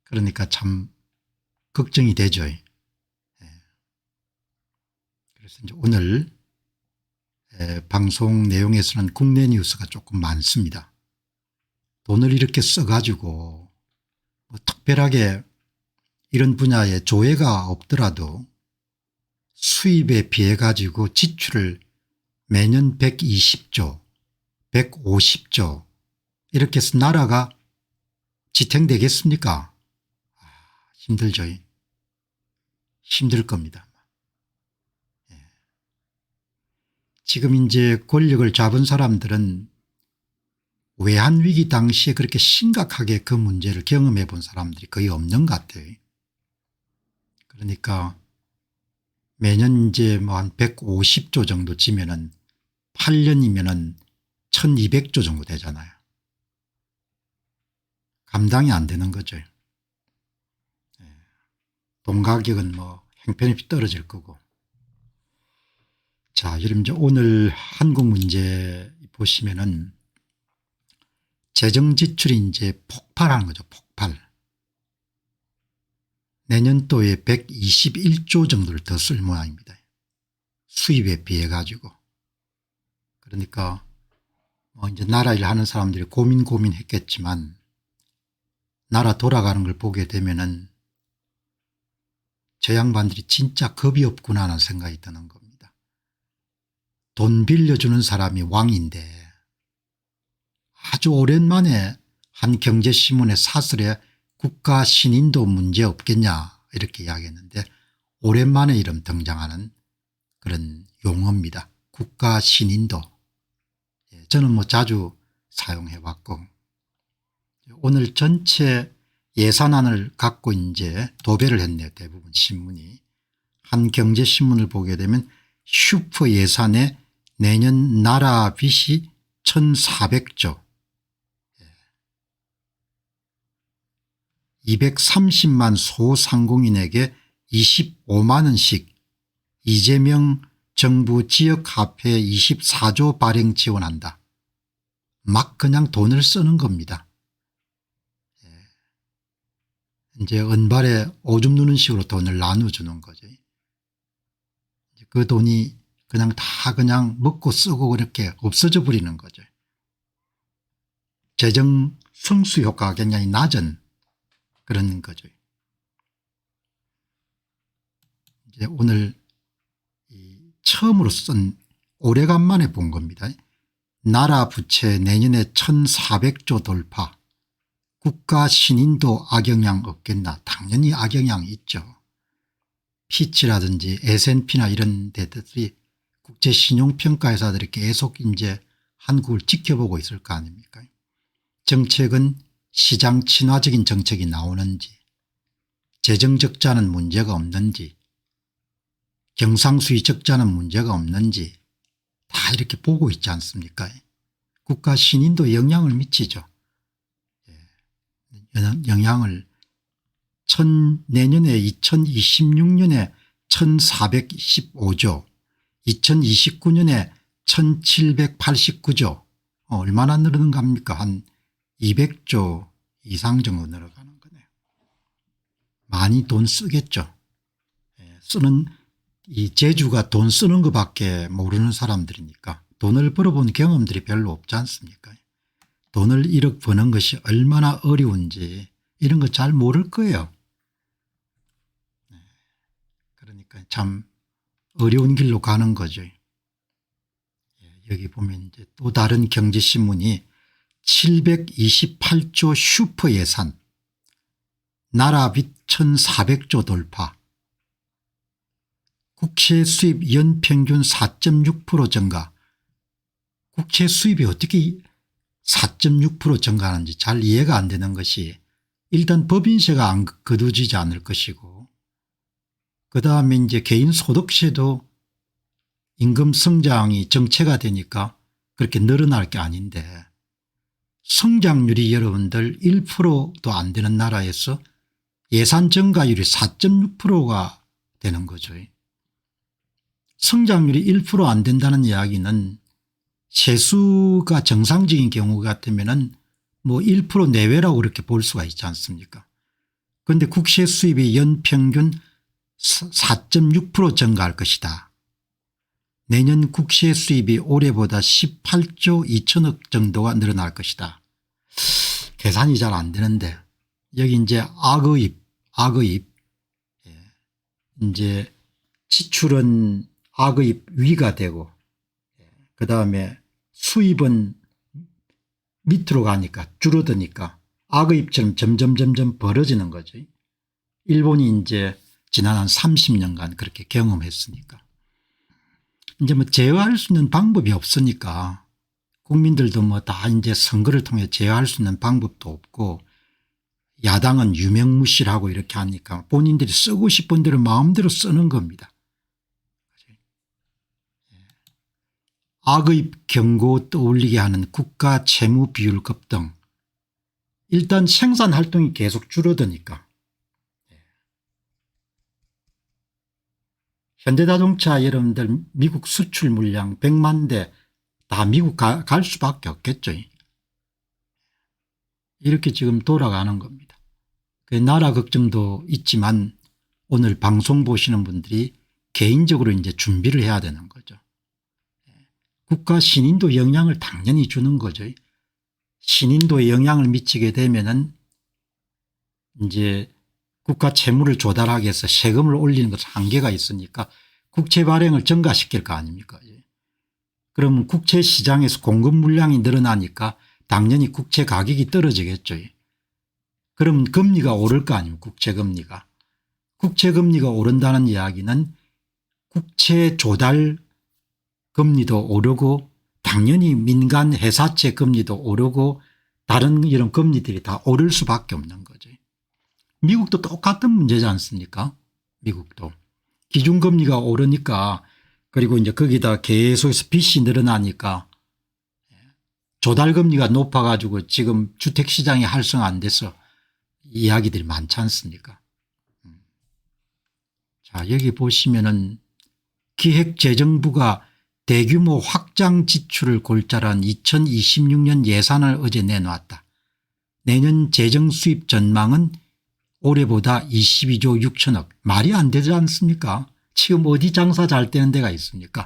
그러니까 참 걱정이 되죠. 예. 그래서 이제 오늘 방송 내용에서는 국내 뉴스가 조금 많습니다. 돈을 이렇게 써가지고 뭐 특별하게 이런 분야에 조회가 없더라도 수입에 비해 가지고 지출을 매년 120조 150조 이렇게 해서 나라가 지탱되겠습니까? 힘들죠. 힘들 겁니다. 지금 이제 권력을 잡은 사람들은 외환위기 당시에 그렇게 심각하게 그 문제를 경험해 본 사람들이 거의 없는 것 같아요. 그러니까 매년 이제 뭐 한 150조 정도 지면은 8년이면은 1200조 정도 되잖아요. 감당이 안 되는 거죠. 돈 가격은 뭐 형편없이 떨어질 거고. 자, 여러분 이제 오늘 한국 문제 보시면은 재정 지출이 이제 폭발하는 거죠. 폭발. 내년도에 121조 정도를 더 쓸 모양입니다. 수입에 비해 가지고. 그러니까 뭐 이제 나라 일 하는 사람들이 고민했겠지만 나라 돌아가는 걸 보게 되면은 저 양반들이 진짜 겁이 없구나 하는 생각이 드는 겁니다. 돈 빌려주는 사람이 왕인데 아주 오랜만에 한 경제신문의 사설에 국가 신인도 문제 없겠냐 이렇게 이야기했는데 오랜만에 이름 등장하는 그런 용어입니다. 국가 신인도. 저는 뭐 자주 사용해 왔고 오늘 전체 예산안을 갖고 이제 도배를 했네요. 대부분 신문이. 한 경제신문을 보게 되면 슈퍼 예산에 내년 나라 빚이 1400조 230만 소상공인에게 25만 원씩 이재명 정부 지역화폐 24조 발행 지원한다. 막 그냥 돈을 쓰는 겁니다. 이제 은발에 오줌 누는 식으로 돈을 나눠주는 거죠. 그 돈이 그냥 다 그냥 먹고 쓰고 그렇게 없어져 버리는 거죠. 재정 성수 효과가 굉장히 낮은 그런 거죠. 이제 오늘 처음으로 쓴 오래간만에 본 겁니다. 나라 부채 내년에 1400조 돌파. 국가 신인도 악영향 없겠나. 당연히 악영향이 있죠. 피치라든지 S&P나 이런 데들이 국제신용평가회사들이 계속 이제 한국을 지켜보고 있을 거 아닙니까. 정책은 시장 친화적인 정책이 나오는지 재정 적자는 문제가 없는지 경상수지 적자는 문제가 없는지 다 이렇게 보고 있지 않습니까. 국가 신인도 영향을 미치죠. 영향을 내년에 2026년에 1415조 2029년에 1789조 얼마나 늘어는가 합니까. 한 200조 이상 정도 늘어가는 거네요. 많이 돈 쓰겠죠. 쓰는 이 재주가 돈 쓰는 것밖에 모르는 사람들이니까 돈을 벌어본 경험들이 별로 없지 않습니까. 돈을 1억 버는 것이 얼마나 어려운지 이런 거 잘 모를 거예요. 그러니까 참 어려운 길로 가는 거죠. 여기 보면 이제 또 다른 경제신문이 728조 슈퍼 예산 나라 빚 1400조 돌파 국채 수입 연평균 4.6% 증가. 국채 수입이 어떻게 4.6% 증가하는지 잘 이해가 안 되는 것이 일단 법인세가 안 거두지지 않을 것이고 그다음에 이제 개인 소득세도 임금 성장이 정체가 되니까 그렇게 늘어날 게 아닌데 성장률이 여러분들 1%도 안 되는 나라에서 예산 증가율이 4.6%가 되는 거죠. 성장률이 1% 안 된다는 이야기는 세수가 정상적인 경우 같으면은 뭐 1% 내외라고 그렇게 볼 수가 있지 않습니까. 그런데 국채 수입이 연평균 4.6% 증가할 것이다. 내년 국채 수입이 올해보다 18조 2천억 정도가 늘어날 것이다. 계산이 잘 안 되는데 여기 이제 악의입 이제 지출은 악의입 위가 되고 그다음에 수입은 밑으로 가니까 줄어드니까 악의입처럼 점점 벌어지는 거죠. 일본이 이제 지난 한 30년간 그렇게 경험했으니까. 이제 뭐 제어할 수 있는 방법이 없으니까 국민들도 뭐 다 이제 선거를 통해 제어할 수 있는 방법도 없고 야당은 유명무실하고 이렇게 하니까 본인들이 쓰고 싶은 대로 마음대로 쓰는 겁니다. 악의입 경고 떠올리게 하는 국가 채무 비율 급등. 일단 생산활동이 계속 줄어드니까 현대자동차 여러분들 미국 수출 물량 100만 대 다 미국 갈 수밖에 없겠죠. 이렇게 지금 돌아가는 겁니다. 그 나라 걱정도 있지만 오늘 방송 보시는 분들이 개인적으로 이제 준비를 해야 되는 거죠. 국가 신인도 영향을 당연히 주는 거죠. 신인도에 영향을 미치게 되면은 이제 국가 채무를 조달하기 위해서 세금을 올리는 것은 한계가 있으니까 국채 발행을 증가시킬 거 아닙니까. 그러면 국채 시장에서 공급 물량이 늘어나니까 당연히 국채 가격이 떨어지겠죠. 그러면 금리가 오를 거 아니에요. 국채금리가. 국채금리가 오른다는 이야기는 국채 조달 금리도 오르고 당연히 민간 회사채 금리도 오르고 다른 이런 금리들이 다 오를 수밖에 없는 거죠. 미국도 똑같은 문제지 않습니까? 미국도. 기준금리가 오르니까 그리고 이제 거기다 계속해서 빚이 늘어나니까 조달금리가 높아가지고 지금 주택시장이 활성화 안 돼서 이야기들이 많지 않습니까? 자, 여기 보시면은 기획재정부가 대규모 확장 지출을 골자로 2026년 예산을 어제 내놓았다. 내년 재정 수입 전망은 올해보다 22조 6천억. 말이 안 되지 않습니까? 지금 어디 장사 잘 되는 데가 있습니까?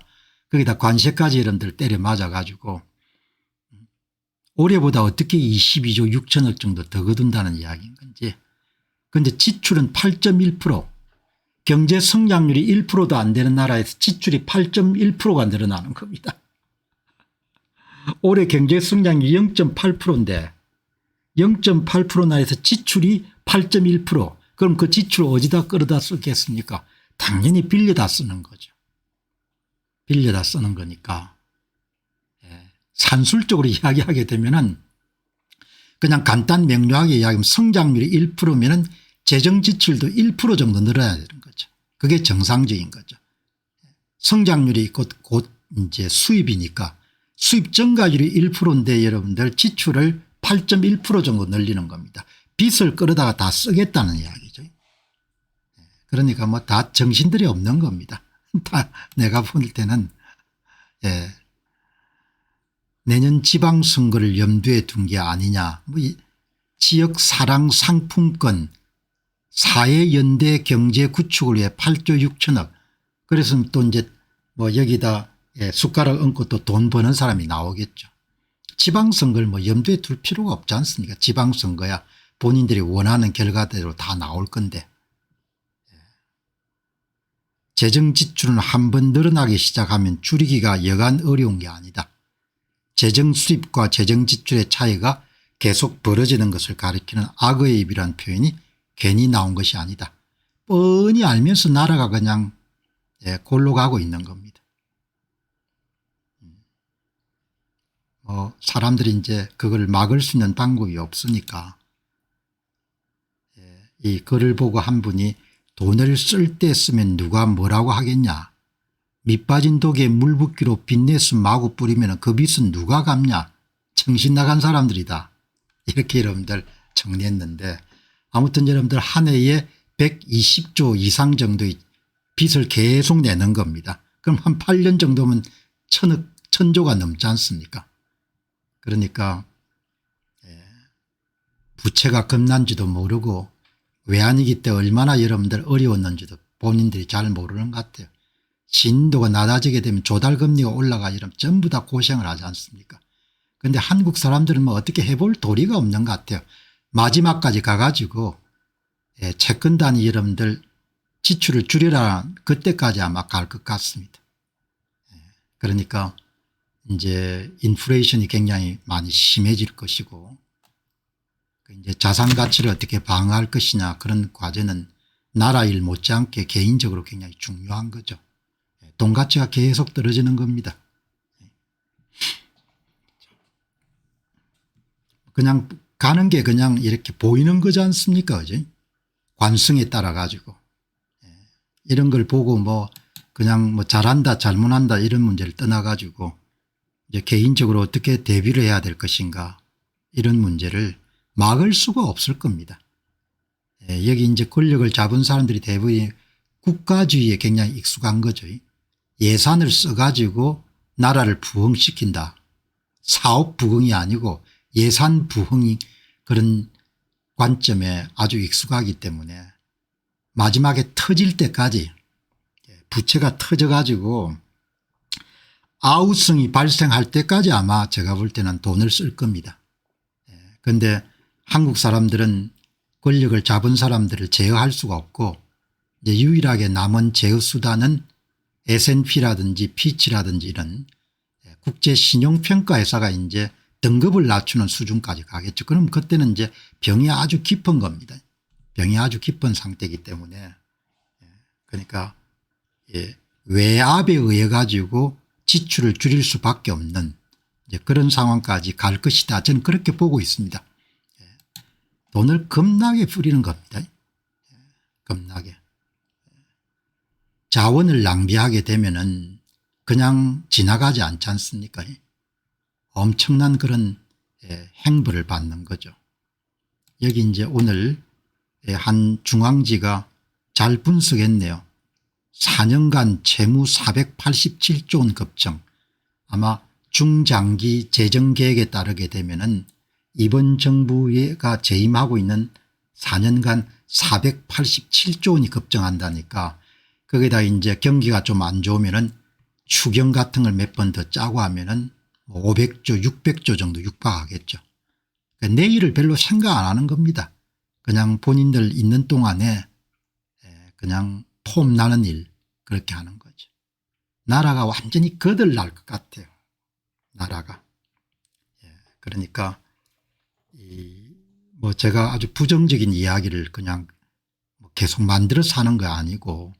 거기다 관세까지 여러분들 때려 맞아 가지고 올해보다 어떻게 22조 6천억 정도 더 거둔다는 이야기인 건지. 그런데 지출은 8.1%. 경제 성장률이 1%도 안 되는 나라에서 지출이 8.1%가 늘어나는 겁니다. 올해 경제 성장률이 0.8%인데 0.8% 나라에서 지출이 8.1%. 그럼 그 지출 어디다 끌어다 쓰겠습니까? 당연히 빌려다 쓰는 거죠. 빌려다 쓰는 거니까. 산술적으로 이야기하게 되면은 그냥 간단 명료하게 이야기하면 성장률이 1%면은 재정 지출도 1% 정도 늘어야 되는 거죠. 그게 정상적인 거죠. 성장률이 곧 이제 수입이니까 수입 증가율이 1%인데 여러분들 지출을 8.1% 정도 늘리는 겁니다. 빚을 끌어다가 다 쓰겠다는 이야기죠. 그러니까 뭐 다 정신들이 없는 겁니다. 다 내가 볼 때는 내년 지방선거를 염두에 둔 게 아니냐. 뭐 지역 사랑 상품권 사회연대 경제 구축을 위해 8조 6천억. 그래서 또 이제 뭐 여기다 숟가락 얹고 또 돈 버는 사람이 나오겠죠. 지방선거를 뭐 염두에 둘 필요가 없지 않습니까? 지방선거야 본인들이 원하는 결과대로 다 나올 건데. 재정 지출은 한번 늘어나기 시작하면 줄이기가 여간 어려운 게 아니다. 재정 수입과 재정 지출의 차이가 계속 벌어지는 것을 가리키는 악의입이라는 표현이 괜히 나온 것이 아니다. 뻔히 알면서 나라가 그냥 골로 가고 있는 겁니다. 사람들이 이제 그걸 막을 수 있는 방법이 없으니까 이 글을 보고 한 분이 돈을 쓸 때 쓰면 누가 뭐라고 하겠냐. 밑 빠진 독에 물 붓기로 빚내서 마구 뿌리면 그 빚은 누가 갚냐. 정신 나간 사람들이다. 이렇게 여러분들 정리했는데 아무튼 여러분들 한 해에 120조 이상 정도의 빚을 계속 내는 겁니다. 그럼 한 8년 정도면 천조가 넘지 않습니까? 그러니까 부채가 겁난지도 모르고 외환위기 때 얼마나 여러분들 어려웠는지도 본인들이 잘 모르는 것 같아요. 신도가 낮아지게 되면 조달금리가 올라가 이러면 전부 다 고생을 하지 않습니까? 그런데 한국 사람들은 뭐 어떻게 해볼 도리가 없는 것 같아요. 마지막까지 가가지고 채권 단위 여러분들 지출을 줄여라 그때까지 아마 갈 것 같습니다. 그러니까 이제 인플레이션이 굉장히 많이 심해질 것이고 이제 자산 가치를 어떻게 방어할 것이냐 그런 과제는 나라 일 못지않게 개인적으로 굉장히 중요한 거죠. 돈 가치가 계속 떨어지는 겁니다. 그냥 가는 게 그냥 이렇게 보이는 거지 않습니까? 그죠? 관성에 따라 가지고 이런 걸 보고 뭐 그냥 뭐 잘한다 잘못한다 이런 문제를 떠나 가지고 이제 개인적으로 어떻게 대비를 해야 될 것인가 이런 문제를 막을 수가 없을 겁니다. 여기 이제 권력을 잡은 사람들이 대부분 국가주의에 굉장히 익숙한 거죠. 예산을 써가지고 나라를 부흥시킨다. 사업 부흥이 아니고 예산 부흥이 그런 관점에 아주 익숙하기 때문에 마지막에 터질 때까지 부채가 터져가지고 아우성이 발생할 때까지 아마 제가 볼 때는 돈을 쓸 겁니다. 그런데 한국 사람들은 권력을 잡은 사람들을 제어할 수가 없고 이제 유일하게 남은 제어 수단은 S&P라든지 피치라든지 이런 국제신용평가회사가 이제 등급을 낮추는 수준까지 가겠죠. 그럼 그때는 이제 병이 아주 깊은 겁니다. 병이 아주 깊은 상태이기 때문에 그러니까 외압에 의해 가지고 지출을 줄일 수밖에 없는 이제 그런 상황까지 갈 것이다. 저는 그렇게 보고 있습니다. 돈을 겁나게 뿌리는 겁니다. 겁나게. 자원을 낭비하게 되면은 그냥 지나가지 않지 않습니까? 엄청난 그런 행보를 받는 거죠. 여기 이제 오늘 한 중앙지가 잘 분석했네요. 4년간 채무 487조 원 급증. 아마 중장기 재정계획에 따르게 되면은 이번 정부가 재임하고 있는 4년간 487조 원이 급증한다니까 거기다 이제 경기가 좀 안 좋으면은 추경 같은 걸 몇 번 더 짜고 하면은 500조 600조 정도 육박하겠죠. 그러니까 내일을 별로 생각 안 하는 겁니다. 그냥 본인들 있는 동안에 그냥 폼 나는 일 그렇게 하는 거죠. 나라가 완전히 거들날 것 같아요. 나라가. 그러니까 뭐 제가 아주 부정적인 이야기를 그냥 계속 만들어서 하는 거 아니고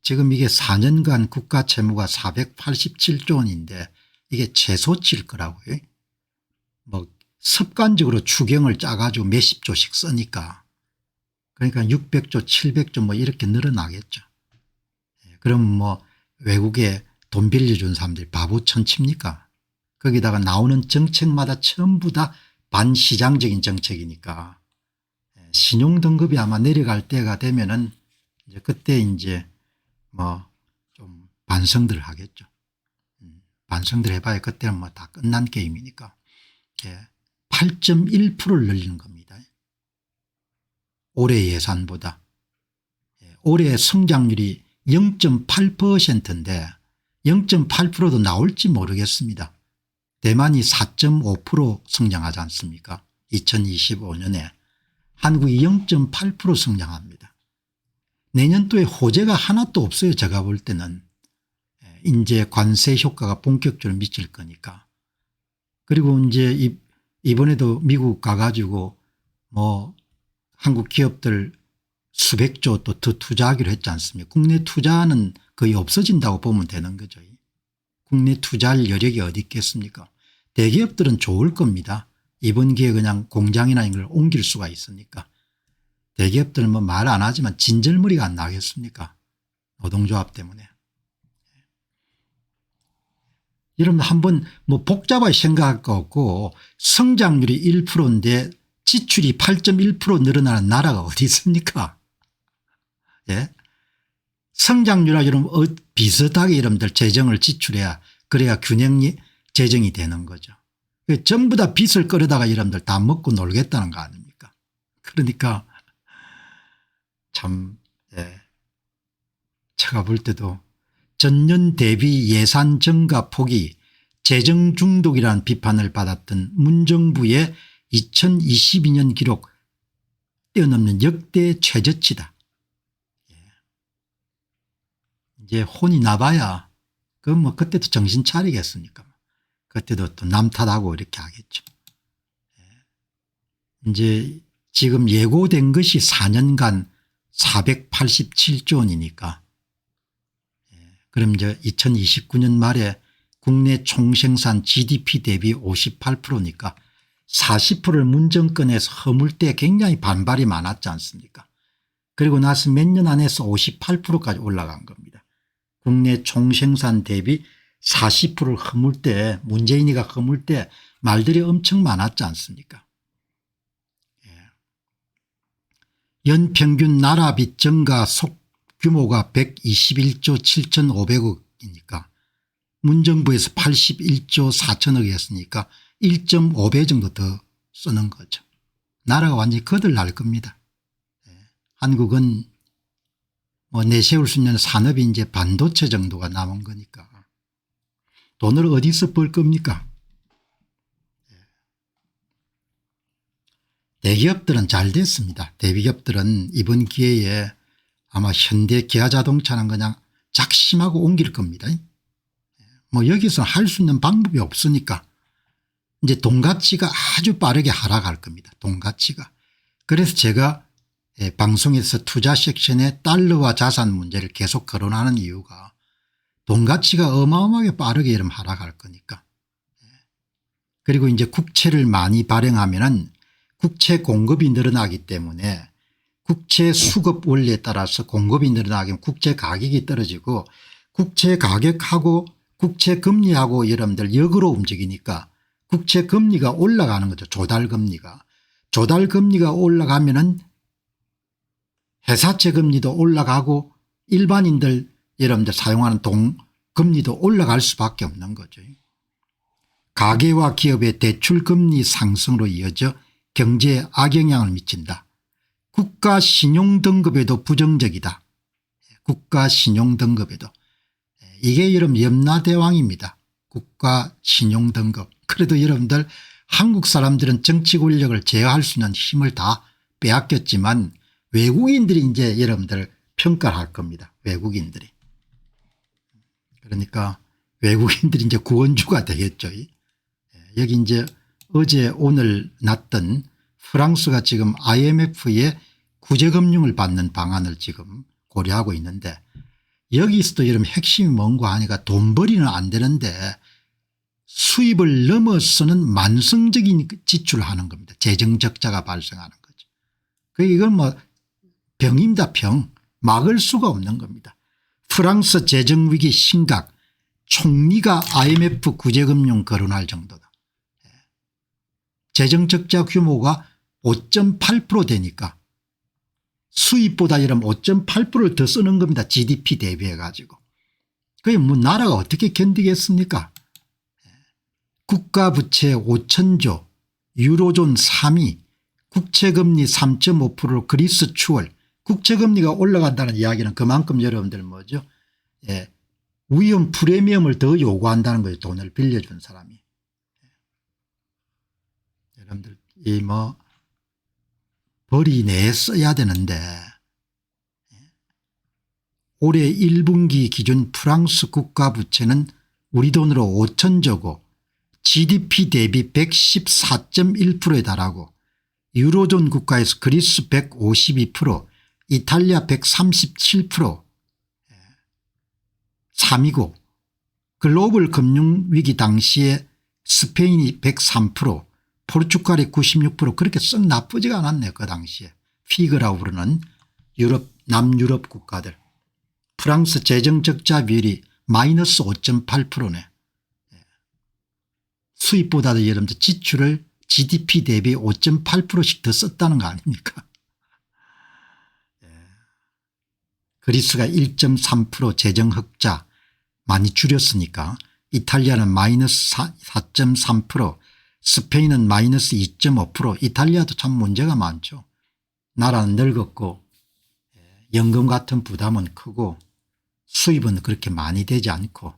지금 이게 4년간 국가 채무가 487조 원인데 이게 최소치일 거라고요. 뭐 습관적으로 추경을 짜가지고 몇십 조씩 쓰니까 그러니까 600조 700조 뭐 이렇게 늘어나겠죠. 그럼 뭐 외국에 돈 빌려준 사람들이 바보 천칩니까? 거기다가 나오는 정책마다 전부 다 반시장적인 정책이니까 신용등급이 아마 내려갈 때가 되면은 이제 그때 이제 뭐 좀 반성들 하겠죠. 반성들 해봐야 그때는 뭐 다 끝난 게임이니까 8.1%를 늘리는 겁니다. 올해 예산보다. 올해 성장률이 0.8%인데 0.8%도 나올지 모르겠습니다. 대만이 4.5% 성장하지 않습니까? 2025년에 한국이 0.8% 성장합니다. 내년도에 호재가 하나도 없어요. 제가 볼 때는. 이제 관세 효과가 본격적으로 미칠 거니까. 그리고 이제 이번에도 미국 가가지고 뭐 한국 기업들 수백조 또 더 투자하기로 했지 않습니까? 국내 투자는 거의 없어진다고 보면 되는 거죠. 국내 투자할 여력이 어디 있겠습니까? 대기업들은 좋을 겁니다. 이번 기회에 그냥 공장이나 이런 걸 옮길 수가 있으니까. 대기업들은 뭐 말 안 하지만 진절머리가 안 나겠습니까? 노동조합 때문에. 여러분 한번 뭐 복잡하게 생각할 거 없고 성장률이 1%인데 지출이 8.1% 늘어나는 나라가 어디 있습니까? 예? 성장률하고 여러분 비슷하게 여러분들 재정을 지출해야 그래야 균형 재정이 되는 거죠. 전부 다 빚을 끌어다가 여러분들 다 먹고 놀겠다는 거 아닙니까? 그러니까 참 제가 볼 때도 전년 대비 예산 증가 폭이 재정 중독이라는 비판을 받았던 문정부의 2022년 기록 뛰어넘는 역대 최저치다. 이제 혼이 나봐야 뭐 그때도 정신 차리겠습니까. 그때도 또 남 탓하고 이렇게 하겠죠. 이제 지금 예고된 것이 4년간 487조 원이니까 그럼 이제 2029년 말에 국내 총생산 GDP 대비 58%니까 40%를 문정권에서 허물 때 굉장히 반발이 많았지 않습니까. 그리고 나서 몇 년 안에서 58%까지 올라간 겁니다. 국내 총생산 대비 40%를 허물 때 문재인이가 허물 때 말들이 엄청 많았지 않습니까. 연평균 나라빚 증가 속 규모가 121조 7,500억이니까 문정부에서 81조 4천억이었으니까 1.5배 정도 더 쓰는 거죠. 나라가 완전히 거들날 겁니다. 한국은 뭐 내세울 수 있는 산업이 이제 반도체 정도가 남은 거니까 돈을 어디서 벌 겁니까. 대기업들은 잘 됐습니다. 대기업들은 이번 기회에 아마 현대 기아자동차는 그냥 작심하고 옮길 겁니다. 뭐 여기서 할 수 있는 방법이 없으니까 이제 돈 가치가 아주 빠르게 하락할 겁니다. 돈 가치가. 그래서 제가 방송에서 투자 섹션에 달러와 자산 문제를 계속 거론하는 이유가 돈 가치가 어마어마하게 빠르게 이러면 하락할 거니까. 그리고 이제 국채를 많이 발행하면은 국채 공급이 늘어나기 때문에 국채 수급 원리에 따라서 공급이 늘어나면 국채 가격이 떨어지고 국채 가격하고 국채 금리하고 여러분들 역으로 움직이니까 국채 금리가 올라가는 거죠. 조달 금리가. 조달 금리가 올라가면은 회사채 금리도 올라가고 일반인들 여러분들 사용하는 돈 금리도 올라갈 수밖에 없는 거죠. 가계와 기업의 대출 금리 상승으로 이어져 경제에 악영향을 미친다. 국가 신용 등급에도 부정적이다. 국가 신용 등급에도. 이게 여러분 염라대왕입니다. 국가 신용 등급. 그래도 여러분들 한국 사람들은 정치 권력을 제어할 수 있는 힘을 다 빼앗겼지만 외국인들이 이제 여러분들 평가를 할 겁니다. 외국인들이. 그러니까 외국인들이 이제 구원주가 되겠죠. 여기 이제 어제 오늘 났던 프랑스가 지금 IMF의 구제금융을 받는 방안을 지금 고려하고 있는데 여기서도 여러분 핵심이 뭔가 하니까 돈벌이는 안 되는데 수입을 넘어서는 만성적인 지출을 하는 겁니다. 재정적자가 발생하는 거죠. 이건 뭐 병입니다. 병. 막을 수가 없는 겁니다. 프랑스 재정위기 심각 총리가 IMF 구제금융 거론할 정도다. 재정적자 규모가 5.8% 되니까 수입보다 이러면 5.8%를 더 쓰는 겁니다. GDP 대비해 가지고. 그게 뭐 나라가 어떻게 견디겠습니까. 국가부채 5천조 유로존 3위 국채금리 3.5% 그리스 추월. 국채금리가 올라간다는 이야기는 그만큼 여러분들 뭐죠. 위험 프리미엄을 더 요구한다는 거예요. 돈을 빌려준 사람이. 여러분들 이 뭐 벌이 내 써야 되는데 올해 1분기 기준 프랑스 국가부채는 우리 돈으로 5천조고 GDP 대비 114.1%에 달하고 유로존 국가에서 그리스 152% 이탈리아 137% 3위고 글로벌 금융위기 당시에 스페인이 103% 포르투갈이 96% 그렇게 썩 나쁘지가 않았네요. 그 당시에. 피그라고 부르는 유럽 남유럽 국가들. 프랑스 재정적자 비율이 마이너스 5.8%네. 수입보다도 여러분들 지출을 GDP 대비 5.8%씩 더 썼다는 거 아닙니까. 그리스가 1.3% 재정 흑자 많이 줄였으니까 이탈리아는 마이너스 4.3% 스페인은 마이너스 2.5% 이탈리아도 참 문제가 많죠. 나라는 늙었고 연금 같은 부담은 크고 수입은 그렇게 많이 되지 않고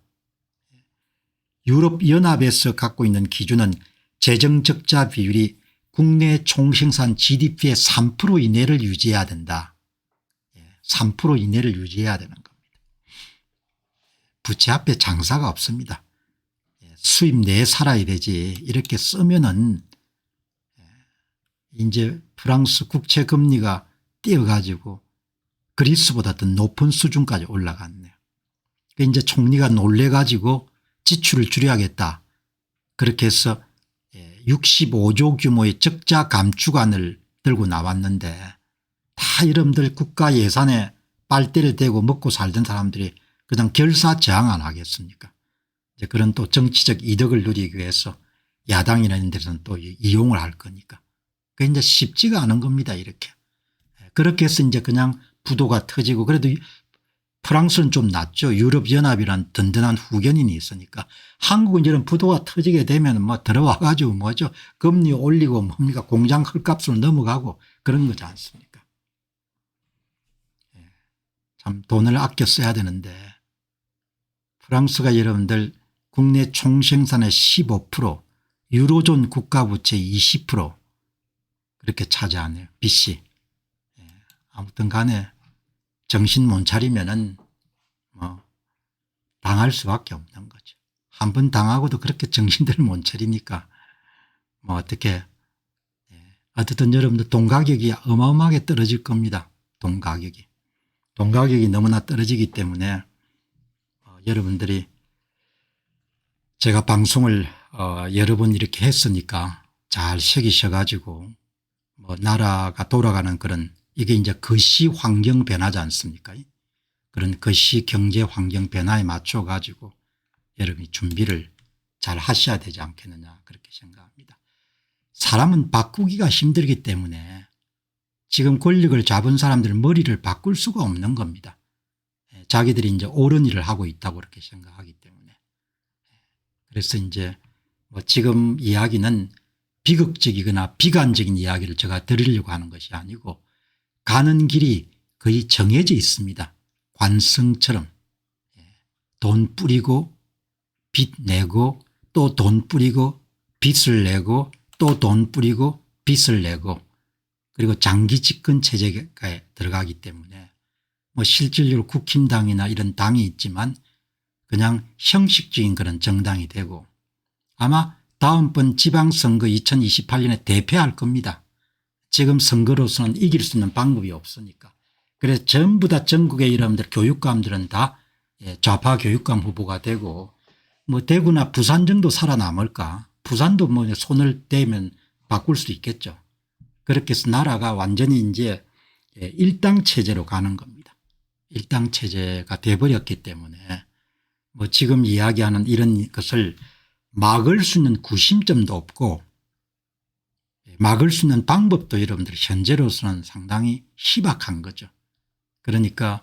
유럽연합에서 갖고 있는 기준은 재정적자 비율이 국내 총생산 GDP의 3% 이내를 유지해야 된다. 3% 이내를 유지해야 되는 겁니다. 부채 앞에 장사가 없습니다. 수입 내에 살아야 되지 이렇게 쓰면은 이제 프랑스 국채 금리가 뛰어가지고 그리스보다 더 높은 수준까지 올라갔네요. 이제 총리가 놀래가지고 지출을 줄여야겠다. 그렇게 해서 65조 규모의 적자 감축안을 들고 나왔는데 다 여러분들 국가 예산에 빨대를 대고 먹고 살던 사람들이 그냥 결사 저항 안 하겠습니까? 이제 그런 또 정치적 이득을 누리기 위해서 야당이나 이런 데서는 또 이용을 할 거니까. 그게 이제 쉽지가 않은 겁니다. 이렇게. 그렇게 해서 이제 그냥 부도가 터지고 그래도 프랑스는 좀 낫죠. 유럽연합이란 든든한 후견인이 있으니까. 한국은 이런 부도가 터지게 되면 뭐 들어와 가지고 뭐죠. 금리 올리고 뭡니까 공장 헐값으로 넘어가고 그런 거지 않습니까? 참 돈을 아껴 써야 되는데 프랑스가 여러분들 국내 총생산의 15% 유로존 국가부채 20% 그렇게 차지하네요. 빚이. 아무튼 간에 정신 못 차리면은 뭐 당할 수밖에 없는 거죠. 한 번 당하고도 그렇게 정신들을 못 차리니까 뭐 어떻게 어쨌든 여러분들 돈 가격이 어마어마하게 떨어질 겁니다. 돈 가격이 너무나 떨어지기 때문에 여러분들이 제가 방송을 여러 번 이렇게 했으니까 잘 새기셔 가지고 뭐 나라가 돌아가는 그런 이게 이제 거시 환경 변화지 않습니까? 그런 거시 경제 환경 변화에 맞춰 가지고 여러분이 준비를 잘 하셔야 되지 않겠느냐 그렇게 생각합니다. 사람은 바꾸기가 힘들기 때문에 지금 권력을 잡은 사람들 머리를 바꿀 수가 없는 겁니다. 자기들이 이제 옳은 일을 하고 있다고 그렇게 생각하기 때문에. 그래서 이제 뭐 지금 이야기는 비극적이거나 비관적인 이야기를 제가 드리려고 하는 것이 아니고 가는 길이 거의 정해져 있습니다. 관성처럼 돈 뿌리고 빚 내고 또 돈 뿌리고 빚을 내고 또 돈 뿌리고 빚을 내고 그리고 장기 집권 체제에 들어가기 때문에 뭐 실질적으로 국힘당이나 이런 당이 있지만 그냥 형식적인 그런 정당이 되고 아마 다음번 지방선거 2028년에 대패할 겁니다. 지금 선거로서는 이길 수 있는 방법이 없으니까. 그래서 전부 다 전국의 여러분들 교육감들은 다 좌파 교육감 후보가 되고 뭐 대구나 부산 정도 살아남을까. 부산도 뭐 손을 대면 바꿀 수 있겠죠. 그렇게 해서 나라가 완전히 이제 일당 체제로 가는 겁니다. 일당 체제가 돼버렸기 때문에 뭐 지금 이야기하는 이런 것을 막을 수 있는 구심점도 없고 막을 수 있는 방법도 여러분들 현재로서는 상당히 희박한 거죠. 그러니까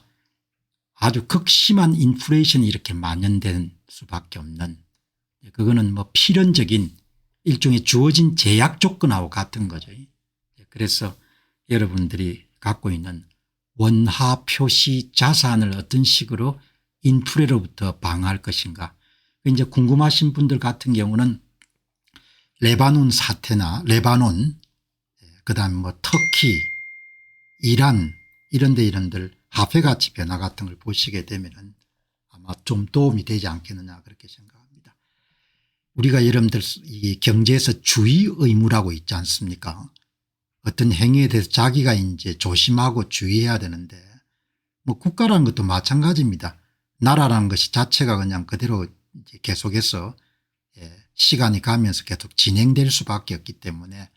아주 극심한 인플레이션이 이렇게 만연된 수밖에 없는 그거는 뭐 필연적인 일종의 주어진 제약 조건하고 같은 거죠. 그래서 여러분들이 갖고 있는 원화 표시 자산을 어떤 식으로 인플레로부터 방어할 것인가. 이제 궁금하신 분들 같은 경우는 레바논 사태나 레바논 그다음에 뭐 터키 이란 이런데 이런들 화폐가치 변화 같은 걸 보시게 되면 아마 좀 도움이 되지 않겠느냐 그렇게 생각합니다. 우리가 여러분들 이 경제에서 주의 의무라고 있지 않습니까? 어떤 행위에 대해서 자기가 이제 조심하고 주의해야 되는데 뭐 국가라는 것도 마찬가지입니다. 나라라는 것이 자체가 그냥 그대로 이제 계속해서 시간이 가면서 계속 진행될 수밖에 없기 때문에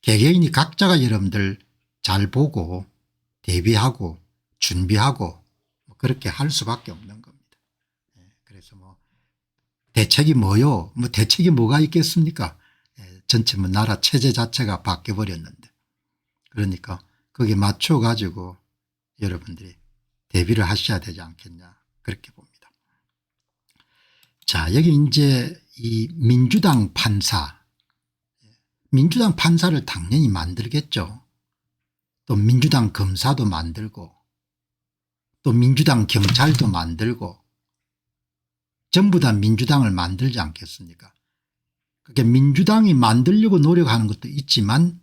개개인이 각자가 여러분들 잘 보고 대비하고 준비하고 뭐 그렇게 할 수밖에 없는 겁니다. 그래서 뭐 대책이 뭐요? 뭐 대책이 뭐가 있겠습니까? 전체 뭐 나라 체제 자체가 바뀌어 버렸는데 그러니까 거기에 맞춰 가지고 여러분들이 대비를 하셔야 되지 않겠냐 그렇게 봅니다. 자, 여기 이제 이 민주당 판사를 당연히 만들겠죠. 또 민주당 검사도 만들고 또 민주당 경찰도 만들고 전부 다 민주당을 만들지 않겠습니까? 그게 민주당이 만들려고 노력하는 것도 있지만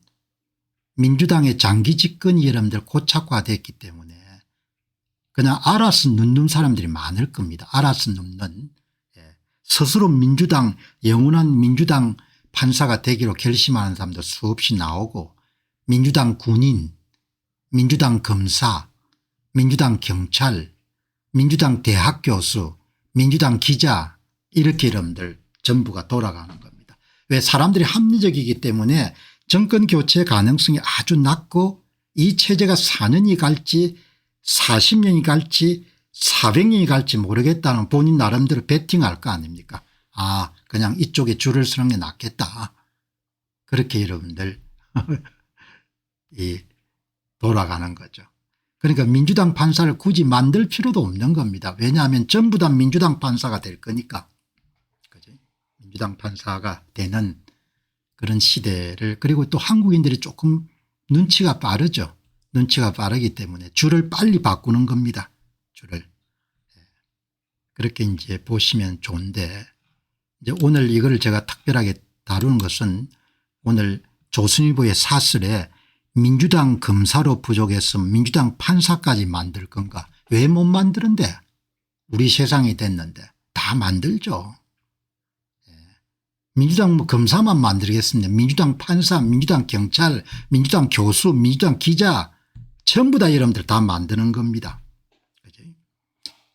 민주당의 장기 집권이 여러분들 고착화됐기 때문에 그냥 알아서 눕는 사람들이 많을 겁니다. 알아서 눕는. 스스로 민주당 영원한 민주당 판사가 되기로 결심하는 사람도 수없이 나오고 민주당 군인, 민주당 검사, 민주당 경찰, 민주당 대학 교수, 민주당 기자 이렇게 여러분들 전부가 돌아가는 겁니다. 왜? 사람들이 합리적이기 때문에 정권 교체 가능성이 아주 낮고 이 체제가 4년이 갈지 40년이 갈지 400년이 갈지 모르겠다는 본인 나름대로 베팅할 거 아닙니까? 아, 그냥 이쪽에 줄을 서는 게 낫겠다. 그렇게 여러분들 돌아가는 거죠. 그러니까 민주당 판사를 굳이 만들 필요도 없는 겁니다. 왜냐하면 전부 다 민주당 판사가 될 거니까. 그죠? 민주당 판사가 되는 그런 시대를, 그리고 또 한국인들이 조금 눈치가 빠르죠. 눈치가 빠르기 때문에 줄을 빨리 바꾸는 겁니다. 줄을. 그렇게 이제 보시면 좋은데, 이제 오늘 이걸 제가 특별하게 다루는 것은 오늘 조선일보의 사설에 민주당 검사로 부족해서 민주당 판사까지 만들 건가. 왜 못 만드는데? 우리 세상이 됐는데. 다 만들죠. 민주당 뭐 검사만 만들겠습니다. 민주당 판사, 민주당 경찰, 민주당 교수, 민주당 기자 전부 다 여러분들 다 만드는 겁니다.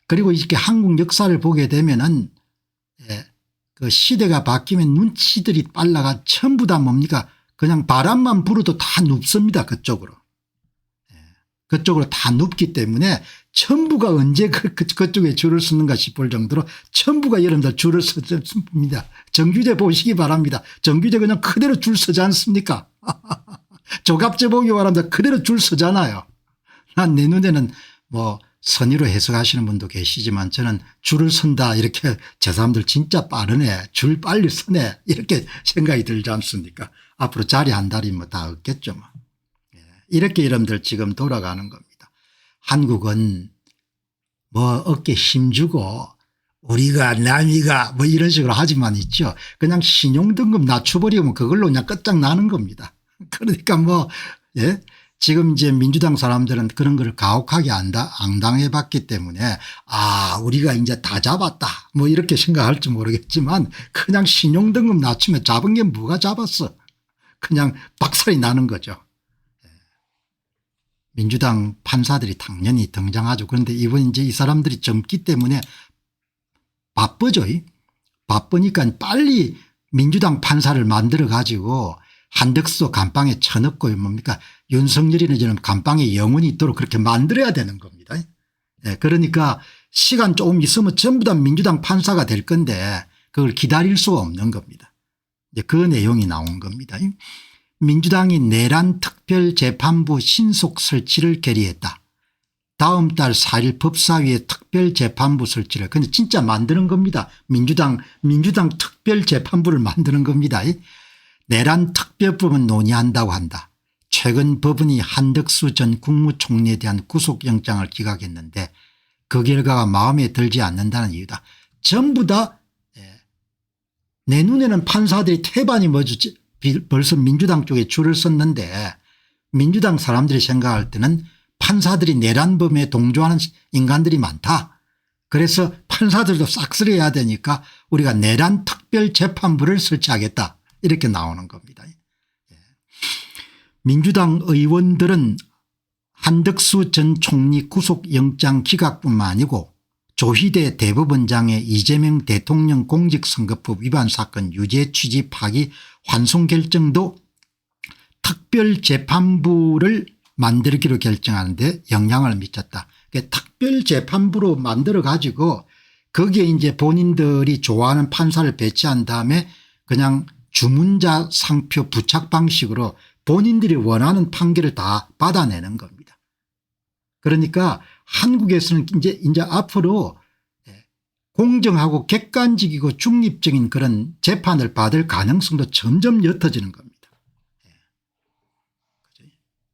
그리고 이렇게 한국 역사를 보게 되면은 그 시대가 바뀌면 눈치들이 빨라가 전부 다 뭡니까? 그냥 바람만 불어도 다 눕습니다. 그쪽으로. 그쪽으로 다 눕기 때문에 전부가 언제 그쪽에 줄을 서는가 싶을 정도로 전부가 여러분들 줄을 섭니다. 정규제 보시기 바랍니다. 정규제 그냥 그대로 줄 서지 않습니까? 조갑제 보기 바랍니다. 그대로 줄 서잖아요. 난 내 눈에는 뭐 선의로 해석하시는 분도 계시지만 저는 줄을 선다 이렇게 저 사람들 진짜 빠르네, 줄 빨리 서네 이렇게 생각이 들지 않습니까? 앞으로 자리 한 달이 뭐 다 없겠죠. 뭐. 이렇게 여러분들 지금 돌아가는 겁니다. 한국은 뭐 어깨 힘주고 우리가 남이가 뭐 이런 식으로 하지만 있죠. 그냥 신용등급 낮춰버리면 그걸로 그냥 끝장나는 겁니다. 그러니까 뭐 지금 이제 민주당 사람들은 그런 걸 가혹하게 안 당해 봤기 때문에 아 우리가 이제 다 잡았다 뭐 이렇게 생각할지 모르겠지만 그냥 신용등급 낮추면 잡은 게 뭐가 잡았어. 그냥 박살이 나는 거죠. 민주당 판사들이 당연히 등장하죠. 그런데 이번 이제 이 사람들이 젊기 때문에 바쁘죠. 바쁘니까 빨리 민주당 판사를 만들어 가지고 한덕수도 감방에 쳐넣고 뭡니까 윤석열이는 저는 감방에 영원히 있도록 그렇게 만들어야 되는 겁니다. 그러니까 시간 조금 있으면 전부 다 민주당 판사가 될 건데 그걸 기다릴 수가 없는 겁니다. 이제 그 내용이 나온 겁니다. 민주당이 내란 특별재판부 신속 설치를 결의했다. 다음 달 4일 법사위에 특별재판부 설치를 근데 진짜 만드는 겁니다. 민주당 특별재판부를 만드는 겁니다. 내란 특별법은 논의한다고 한다. 최근 법원이 한덕수 전 국무총리에 대한 구속영장을 기각했는데 그 결과가 마음에 들지 않는다는 이유다. 전부 다 내 눈에는 판사들이 태반이 뭐지 벌써 민주당 쪽에 줄을 섰는데 민주당 사람들이 생각할 때는 판사들이 내란범에 동조하는 인간들이 많다. 그래서 판사들도 싹쓸이해야 되니까 우리가 내란 특별재판부를 설치하겠다. 이렇게 나오는 겁니다. 민주당 의원들은 한덕수 전 총리 구속영장 기각뿐만 아니고 조희대 대법원장의 이재명 대통령 공직선거법 위반 사건 유죄 취지 파기 환송 결정도 특별재판부를 만들기로 결정하는 데 영향을 미쳤다. 특별재판부로 만들어 가지고 거기에 이제 본인들이 좋아하는 판사를 배치한 다음에 그냥 주문자 상표 부착 방식으로 본인들이 원하는 판결을 다 받아내는 겁니다. 그러니까 한국에서는 이제 앞으로 공정하고 객관적이고 중립적인 그런 재판을 받을 가능성도 점점 옅어지는 겁니다.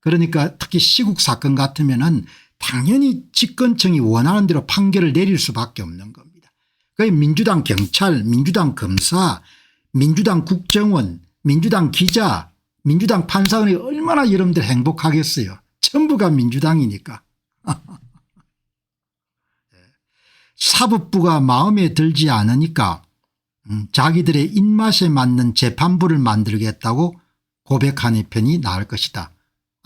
그러니까 특히 시국 사건 같으면은 당연히 집권층이 원하는 대로 판결을 내릴 수밖에 없는 겁니다. 민주당 경찰, 민주당 검사, 민주당 국정원, 민주당 기자, 민주당 판사원이 얼마나 여러분들 행복하겠어요. 전부가 민주당이니까. 사법부가 마음에 들지 않으니까 자기들의 입맛에 맞는 재판부를 만들겠다고 고백하는 편이 나을 것이다.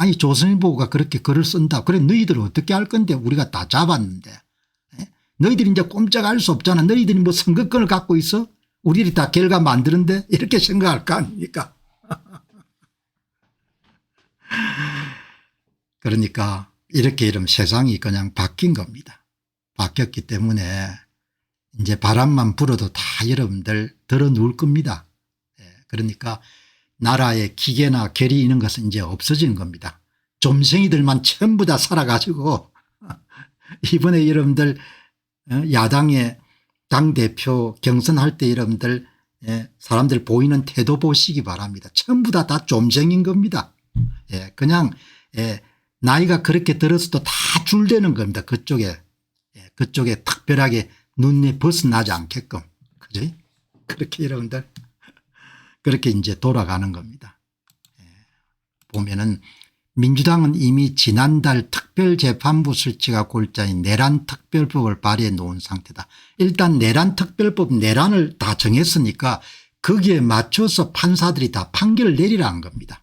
아니 조선일보가 그렇게 글을 쓴다. 그래 너희들 어떻게 할 건데 우리가 다 잡았는데. 너희들이 이제 꼼짝할 수 없잖아. 너희들이 뭐 선거권을 갖고 있어? 우리들이 다 결과 만드는데 이렇게 생각할 거 아닙니까? 그러니까 이렇게 이러면 세상이 그냥 바뀐 겁니다. 바뀌었기 때문에 이제 바람만 불어도 다 여러분들 들어 누울 겁니다. 그러니까 나라의 기계나 결이 있는 것은 이제 없어지는 겁니다. 좀생이들만 전부 다 살아가지고 이번에 여러분들 야당의 당대표 경선할 때 여러분들 사람들 보이는 태도 보시기 바랍니다. 전부 다 좀생인 겁니다. 그냥 나이가 그렇게 들었어도 다 줄대는 겁니다. 그쪽에 특별하게 눈에 벗어나지 않게끔. 그죠? 그렇게 여러분들 그렇게 이제 돌아가는 겁니다. 보면은 민주당은 이미 지난달 특별재판부 설치가 골자인 내란 특별법을 발의해 놓은 상태다. 일단 내란 특별법 내란을 다 정했으니까 거기에 맞춰서 판사들이 다 판결을 내리라는 겁니다.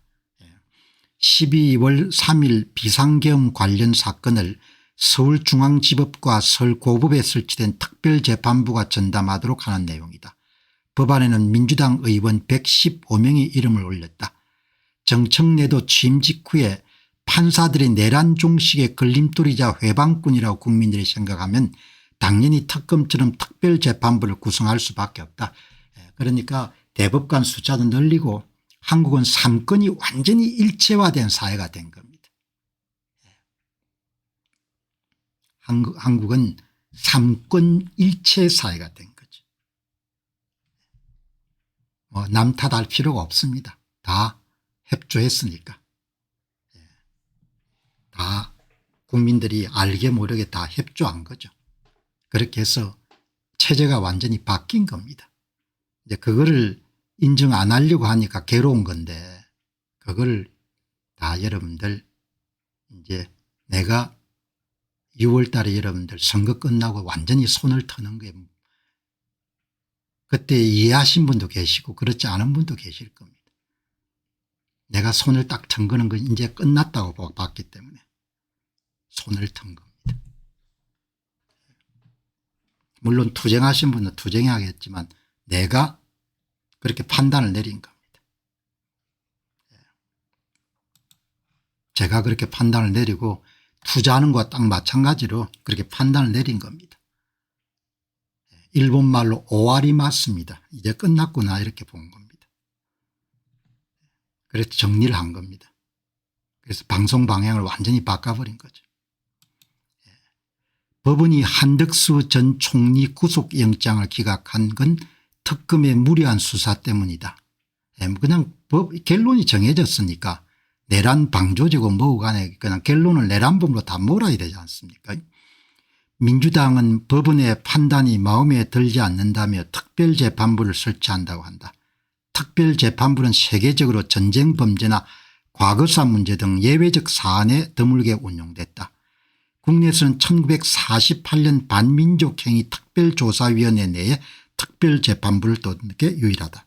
12월 3일 비상계엄 관련 사건을 서울중앙지법과 서울고법에 설치된 특별재판부가 전담하도록 하는 내용이다. 법안에는 민주당 의원 115명이 이름을 올렸다. 정청래도 취임 직후에 판사들이 내란 종식의 걸림돌이자 회방꾼이라고 국민들이 생각하면 당연히 특검처럼 특별재판부를 구성할 수밖에 없다. 그러니까 대법관 숫자도 늘리고 한국은 삼권이 완전히 일체화된 사회가 된 겁니다. 한국은 삼권 일체 사회가 된 거죠. 남 탓할 필요가 없습니다. 다 협조했으니까. 다 국민들이 알게 모르게 다 협조한 거죠. 그렇게 해서 체제가 완전히 바뀐 겁니다. 이제 그거를 인정 안 하려고 하니까 괴로운 건데 그걸 다 여러분들 이제 내가 6월 달에 여러분들 선거 끝나고 완전히 손을 터는 거예요. 그때 이해하신 분도 계시고 그렇지 않은 분도 계실 겁니다. 내가 손을 딱 턴 거는 건 이제 끝났다고 봤기 때문에 손을 턴 겁니다. 물론 투쟁하신 분은 투쟁해야겠지만 내가 그렇게 판단을 내린 겁니다. 제가 그렇게 판단을 내리고 투자하는 것과 딱 마찬가지로 그렇게 판단을 내린 겁니다. 일본 말로 오와리 맞습니다. 이제 끝났구나 이렇게 본 겁니다. 그래서 정리를 한 겁니다. 그래서 방송 방향을 완전히 바꿔버린 거죠. 법원이 한덕수 전 총리 구속영장을 기각한 건 특검의 무리한 수사 때문이다. 그냥 결론이 정해졌으니까 내란 방조제고 뭐고 간에 그냥 결론을 내란범으로 다 몰아야 되지 않습니까? 민주당은 법원의 판단이 마음에 들지 않는다며 특별재판부를 설치한다고 한다. 특별재판부는 세계적으로 전쟁 범죄나 과거사 문제 등 예외적 사안에 드물게 운용됐다. 국내에서는 1948년 반민족행위 특별조사위원회 내에 특별재판부를 둔 게 유일하다.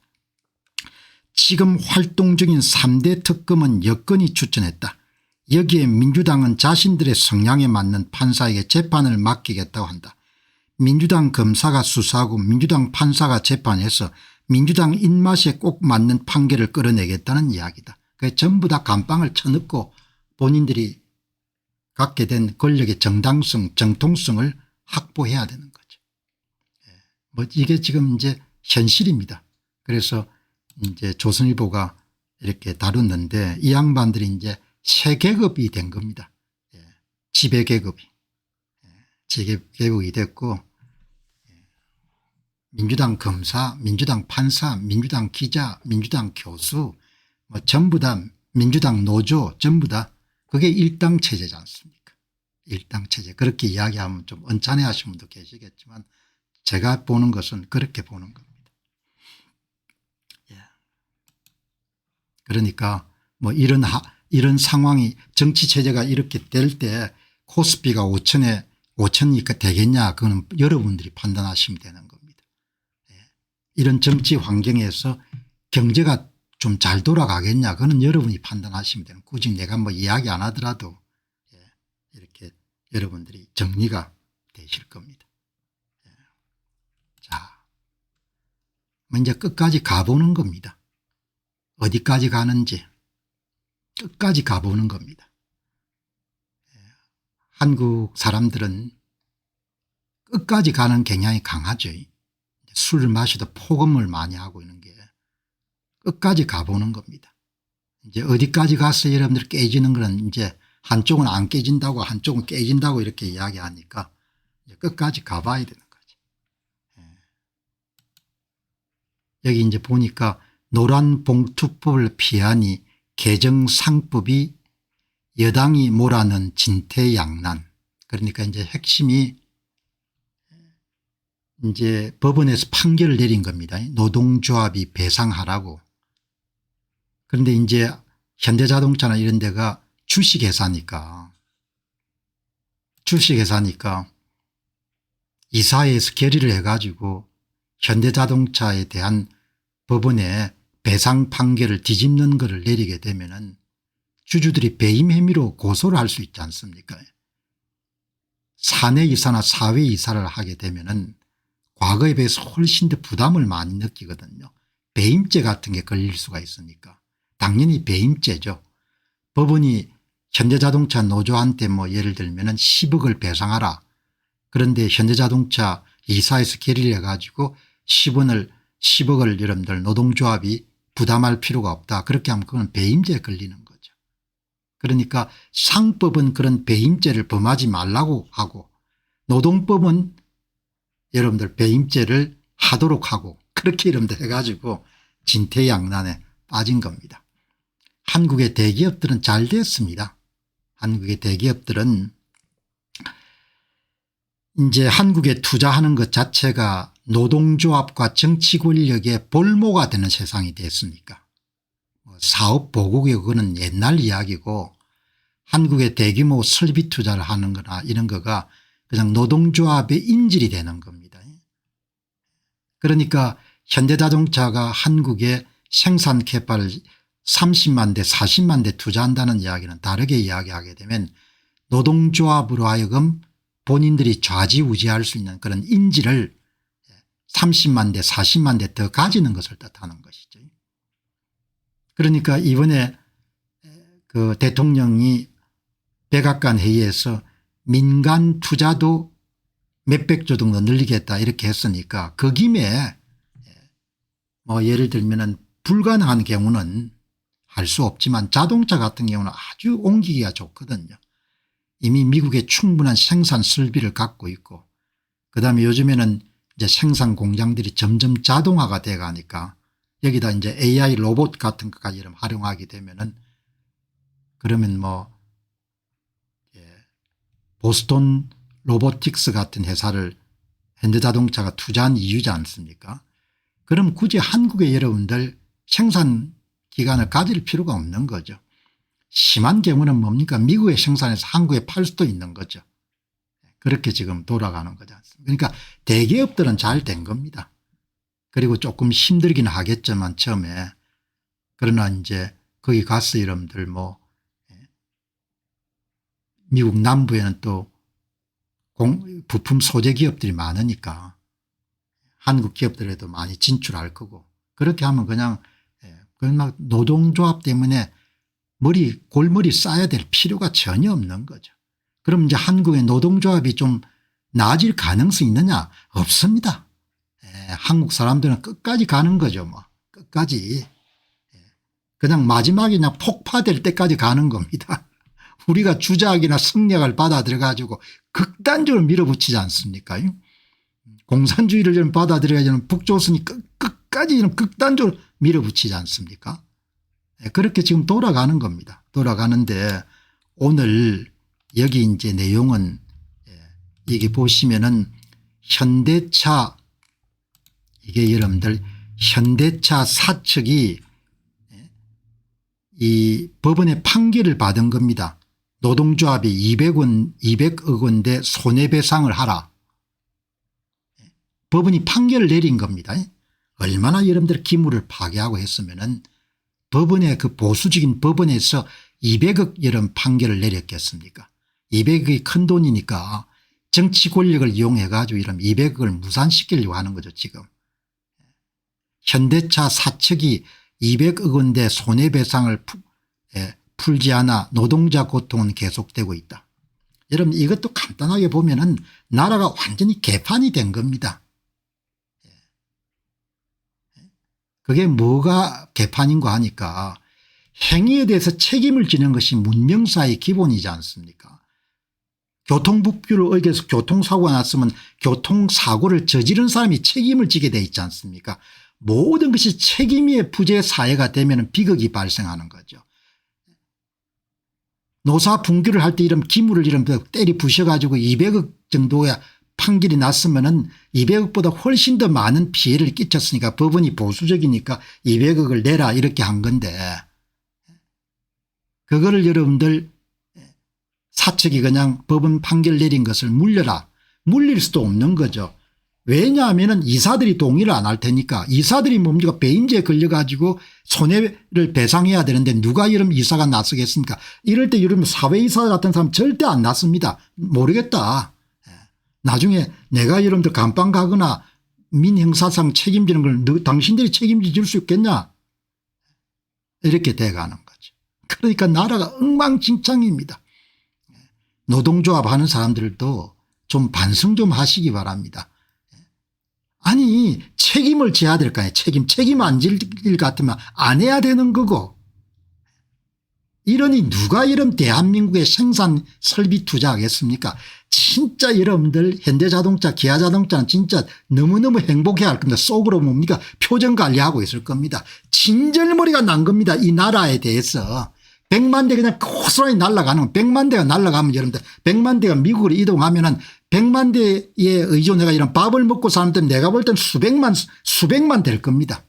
지금 활동 중인 3대 특검은 여건이 추천했다. 여기에 민주당은 자신들의 성향에 맞는 판사에게 재판을 맡기겠다고 한다. 민주당 검사가 수사하고 민주당 판사가 재판해서 민주당 입맛에 꼭 맞는 판결을 끌어내겠다는 이야기다. 그래서 전부 다 감방을 쳐넣고 본인들이 갖게 된 권력의 정당성 정통성을 확보해야 되는 거죠. 이게 지금 이제 현실입니다. 그래서 이제 조선일보가 이렇게 다뤘는데 이 양반들이 이제 세 계급이 된 겁니다. 지배 계급이. 지배 계급이 됐고 민주당 검사, 민주당 판사, 민주당 기자, 민주당 교수 전부 다 민주당 노조 전부 다 그게 일당 체제지 않습니까? 일당체제 그렇게 이야기하면 좀 언짢아 하시는 분도 계시겠지만 제가 보는 것은 그렇게 보는 겁니다. 예. 그러니까 뭐 이런 상황이 정치체제가 이렇게 될 때 코스피가 5천이 되겠냐 그거는 여러분들이 판단하시면 되는 겁니다. 예. 이런 정치 환경에서 경제가 좀 잘 돌아가겠냐 그거는 여러분이 판단하시면 되는 굳이 내가 뭐 이야기 안 하더라도 예. 이렇게 여러분들이 정리가 되실 겁니다. 예. 자, 뭐 이제 끝까지 가보는 겁니다. 어디까지 가는지 끝까지 가보는 겁니다. 예. 한국 사람들은 끝까지 가는 경향이 강하죠. 술을 마셔도 폭음을 많이 하고 있는 게 끝까지 가보는 겁니다. 이제 어디까지 가서 여러분들 깨지는 거는 이제 한쪽은 안 깨진다고 한쪽은 깨진다고 이렇게 이야기하니까 이제 끝까지 가봐야 되는 거죠. 예. 여기 이제 보니까 노란 봉투법을 피하니 개정상법이 여당이 몰아넣은 진퇴양난. 그러니까 이제 핵심이 이제 법원에서 판결을 내린 겁니다. 노동조합이 배상하라고. 그런데 이제 현대자동차나 이런 데가 주식회사니까 이사회에서 결의를 해가지고 현대자동차에 대한 법원에 배상 판결을 뒤집는 것을 내리게 되면은 주주들이 배임 혐의로 고소를 할 수 있지 않습니까? 사내이사나 사회이사를 하게 되면은 과거에 비해서 훨씬 더 부담을 많이 느끼거든요. 배임죄 같은 게 걸릴 수가 있으니까 당연히 배임죄죠. 법원이 현대자동차 노조한테 뭐 예를 들면 10억을 배상하라. 그런데 현대자동차 이사에서 결의를 해가지고 10억을 여러분들 노동조합이 부담할 필요가 없다. 그렇게 하면 그건 배임죄에 걸리는 거죠. 그러니까 상법은 그런 배임죄를 범하지 말라고 하고 노동법은 여러분들 배임죄를 하도록 하고 그렇게 여러분들 해가지고 진퇴양난에 빠진 겁니다. 한국의 대기업들은 잘 됐습니다. 한국의 대기업들은 이제 한국에 투자하는 것 자체가 노동조합과 정치 권력의 볼모가 되는 세상이 됐으니까 사업 보국이 그거는 옛날 이야기고 한국의 대규모 설비 투자를 하는 거나 이런 거가 그냥 노동조합의 인질이 되는 겁니다. 그러니까 현대자동차가 한국의 생산 캐파를 30만 대 40만 대 투자한다는 이야기는 다르게 이야기하게 되면 노동조합으로 하여금 본인들이 좌지우지할 수 있는 그런 인지를 30만 대 40만 대 더 가지는 것을 뜻하는 것이죠. 그러니까 이번에 그 대통령이 백악관 회의에서 민간 투자도 몇백조 정도 늘리겠다 이렇게 했으니까 그 김에 뭐 예를 들면 불가능한 경우는 할 수 없지만 자동차 같은 경우는 아주 옮기기가 좋거든요. 이미 미국에 충분한 생산 설비를 갖고 있고 그다음에 요즘에는 이제 생산 공장들이 점점 자동화가 돼 가니까 여기다 이제 AI 로봇 같은 것까지 활용하게 되면은 그러면 뭐 보스턴 로보틱스 같은 회사를 현대자동차가 투자한 이유지 않습니까? 그럼 굳이 한국의 여러분들 생산 기간을 가질 필요가 없는 거죠. 심한 경우는 뭡니까? 미국에 생산해서 한국에 팔 수도 있는 거죠. 그렇게 지금 돌아가는 거지 않습니까? 그러니까 대기업들은 잘 된 겁니다. 그리고 조금 힘들긴 하겠지만 처음에 그러나 이제 거기 가서 여러분들 뭐 미국 남부에는 또 부품 소재 기업들이 많으니까 한국 기업들에도 많이 진출할 거고 그렇게 하면 그냥 막 노동조합 때문에 골머리 쌓아야 될 필요가 전혀 없는 거죠. 그럼 이제 한국의 노동조합이 좀 나아질 가능성이 있느냐? 없습니다. 한국 사람들은 끝까지 가는 거죠. 뭐 끝까지 그냥 마지막에 그냥 폭파될 때까지 가는 겁니다. 우리가 주작이나 승력을 받아들여 가지고 극단적으로 밀어붙이지 않습니까? 공산주의를 좀 받아들여야 북조선이 끝까지 극단적으로 밀어붙이지 않습니까? 그렇게 지금 돌아가는 겁니다. 돌아가는데 오늘 여기 이제 내용은 여기 보시면은 현대차, 이게 여러분들 현대차 사측이 이 법원의 판결을 받은 겁니다. 노동조합이 200억 원대 손해배상을 하라. 법원이 판결을 내린 겁니다. 얼마나 여러분들 기물을 파괴하고 했으면은 법원의 그 보수적인 법원에서 200억 여러분 판결을 내렸겠습니까? 200억이 큰 돈이니까 정치 권력을 이용해 가지고 이런 200억을 무산시키려고 하는 거죠 지금. 현대차 사측이 200억 원대 손해배상을 풀지 않아 노동자 고통은 계속되고 있다. 여러분 이것도 간단하게 보면은 나라가 완전히 개판이 된 겁니다. 그게 뭐가 개판인가 하니까 행위에 대해서 책임을 지는 것이 문명사의 기본이지 않습니까? 교통법규를 어겨서 교통사고가 났으면 교통사고를 저지른 사람이 책임을 지게 돼 있지 않습니까? 모든 것이 책임의 부재 사회가 되면 비극이 발생하는 거죠. 노사 분규를 할 때 이런 기물을 이런 때리 부셔가지고 200억 정도의 판결이 났으면은 200억보다 훨씬 더 많은 피해를 끼쳤으니까 법원이 보수적이니까 200억을 내라 이렇게 한 건데 그거를 여러분들 사측이 그냥 법원 판결 내린 것을 물려라. 물릴 수도 없는 거죠. 왜냐하면 이사들이 동의를 안 할 테니까. 이사들이 뭡니까 배임죄에 걸려가지고 손해를 배상해야 되는데 누가 이런 이사가 나서겠습니까? 이럴 때 이러면 사회이사 같은 사람 절대 안 났습니다. 모르겠다. 나중에 내가 여러분들 감방 가거나 민형사상 책임지는 걸 당신들이 책임질 수 있겠냐 이렇게 돼가는 거죠. 그러니까 나라가 엉망진창입니다. 노동조합 하는 사람들도 좀 반성 좀 하시기 바랍니다. 아니 책임을 져야 될 거 아니에요. 책임 안 질 일 같으면 안 해야 되는 거고 이러니 누가 이런 대한민국의 생산 설비 투자하겠습니까? 진짜 여러분들 현대자동차 기아자동차는 진짜 너무너무 행복해야 할 겁니다. 속으로 뭡니까 표정 관리하고 있을 겁니다. 진절머리가 난 겁니다. 이 나라에 대해서. 100만 대 그냥 고스란히 날아가는 100만 대가 날아가면 여러분들 100만 대가 미국으로 이동하면은 100만 대에 의존해가 이런 밥을 먹고 사는 데 내가 볼 땐 수백만 될 겁니다.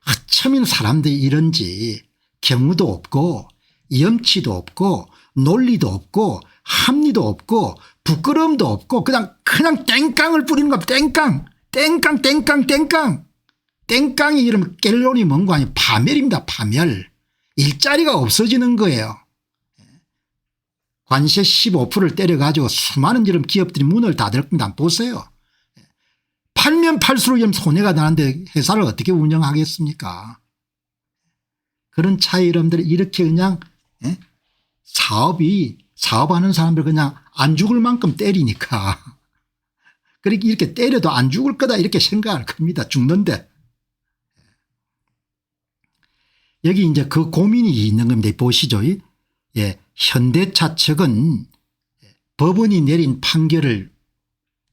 어쩌면 사람들이 이런지 경우도 없고 염치도 없고 논리도 없고 합리도 없고 부끄러움도 없고 그냥 땡깡을 뿌리는 겁니다. 땡깡. 땡깡이 이러면 갤론이 뭔가 아니에요. 파멸입니다. 파멸. 일자리가 없어지는 거예요. 관세 15%를 때려가지고 수많은 이런 기업들이 문을 닫을 겁니다. 보세요. 팔면 팔수록 손해가 나는데 회사를 어떻게 운영하겠습니까? 그런 차이 여러분들 이렇게 그냥 사업하는 사람들 그냥 안 죽을 만큼 때리니까 그렇게 이렇게 때려도 안 죽을 거다 이렇게 생각할 겁니다. 죽는데. 여기 이제 그 고민이 있는 겁니다. 보시죠. 예, 현대차 측은 법원이 내린 판결을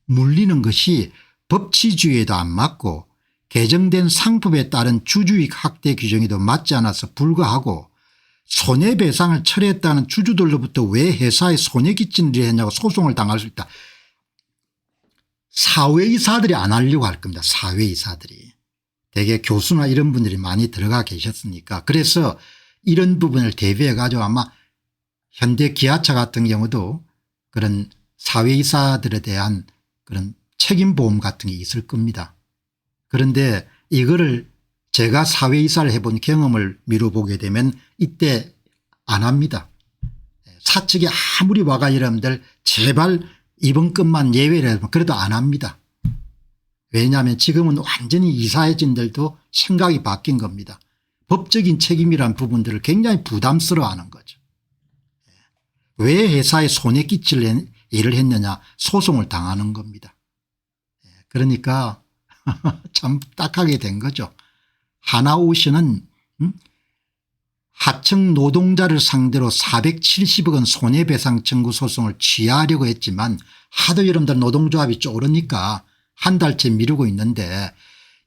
물리는 것이 법치주의에도 안 맞고 개정된 상법에 따른 주주익 확대 규정에도 맞지 않아서 불가하고 손해배상을 철회했다는 주주들로부터 왜 회사에 손해 끼치는 일을 했냐고 소송을 당할 수 있다. 사회이사들이 안 하려고 할 겁니다. 사회이사들이. 대개 교수나 이런 분들이 많이 들어가 계셨으니까. 그래서 이런 부분을 대비해 가지고 아마 현대 기아차 같은 경우도 그런 사회이사들에 대한 그런 책임보험 같은 게 있을 겁니다. 그런데 이거를 제가 사회이사를 해본 경험을 미뤄보게 되면 이때 안 합니다. 사측이 아무리 와가 여러분들 제발 이번 것만 예외를 그래도 안 합니다. 왜냐하면 지금은 완전히 이사회진들도 생각이 바뀐 겁니다. 법적인 책임이란 부분들을 굉장히 부담스러워하는 거죠. 왜 회사에 손해 끼칠 일을 했느냐 소송을 당하는 겁니다. 그러니까 참 딱하게 된 거죠. 하나오션은 하청 노동자를 상대로 470억 원 손해배상 청구 소송을 취하하려고 했지만 하도 여러분들 노동조합이 쪼르니까 한 달째 미루고 있는데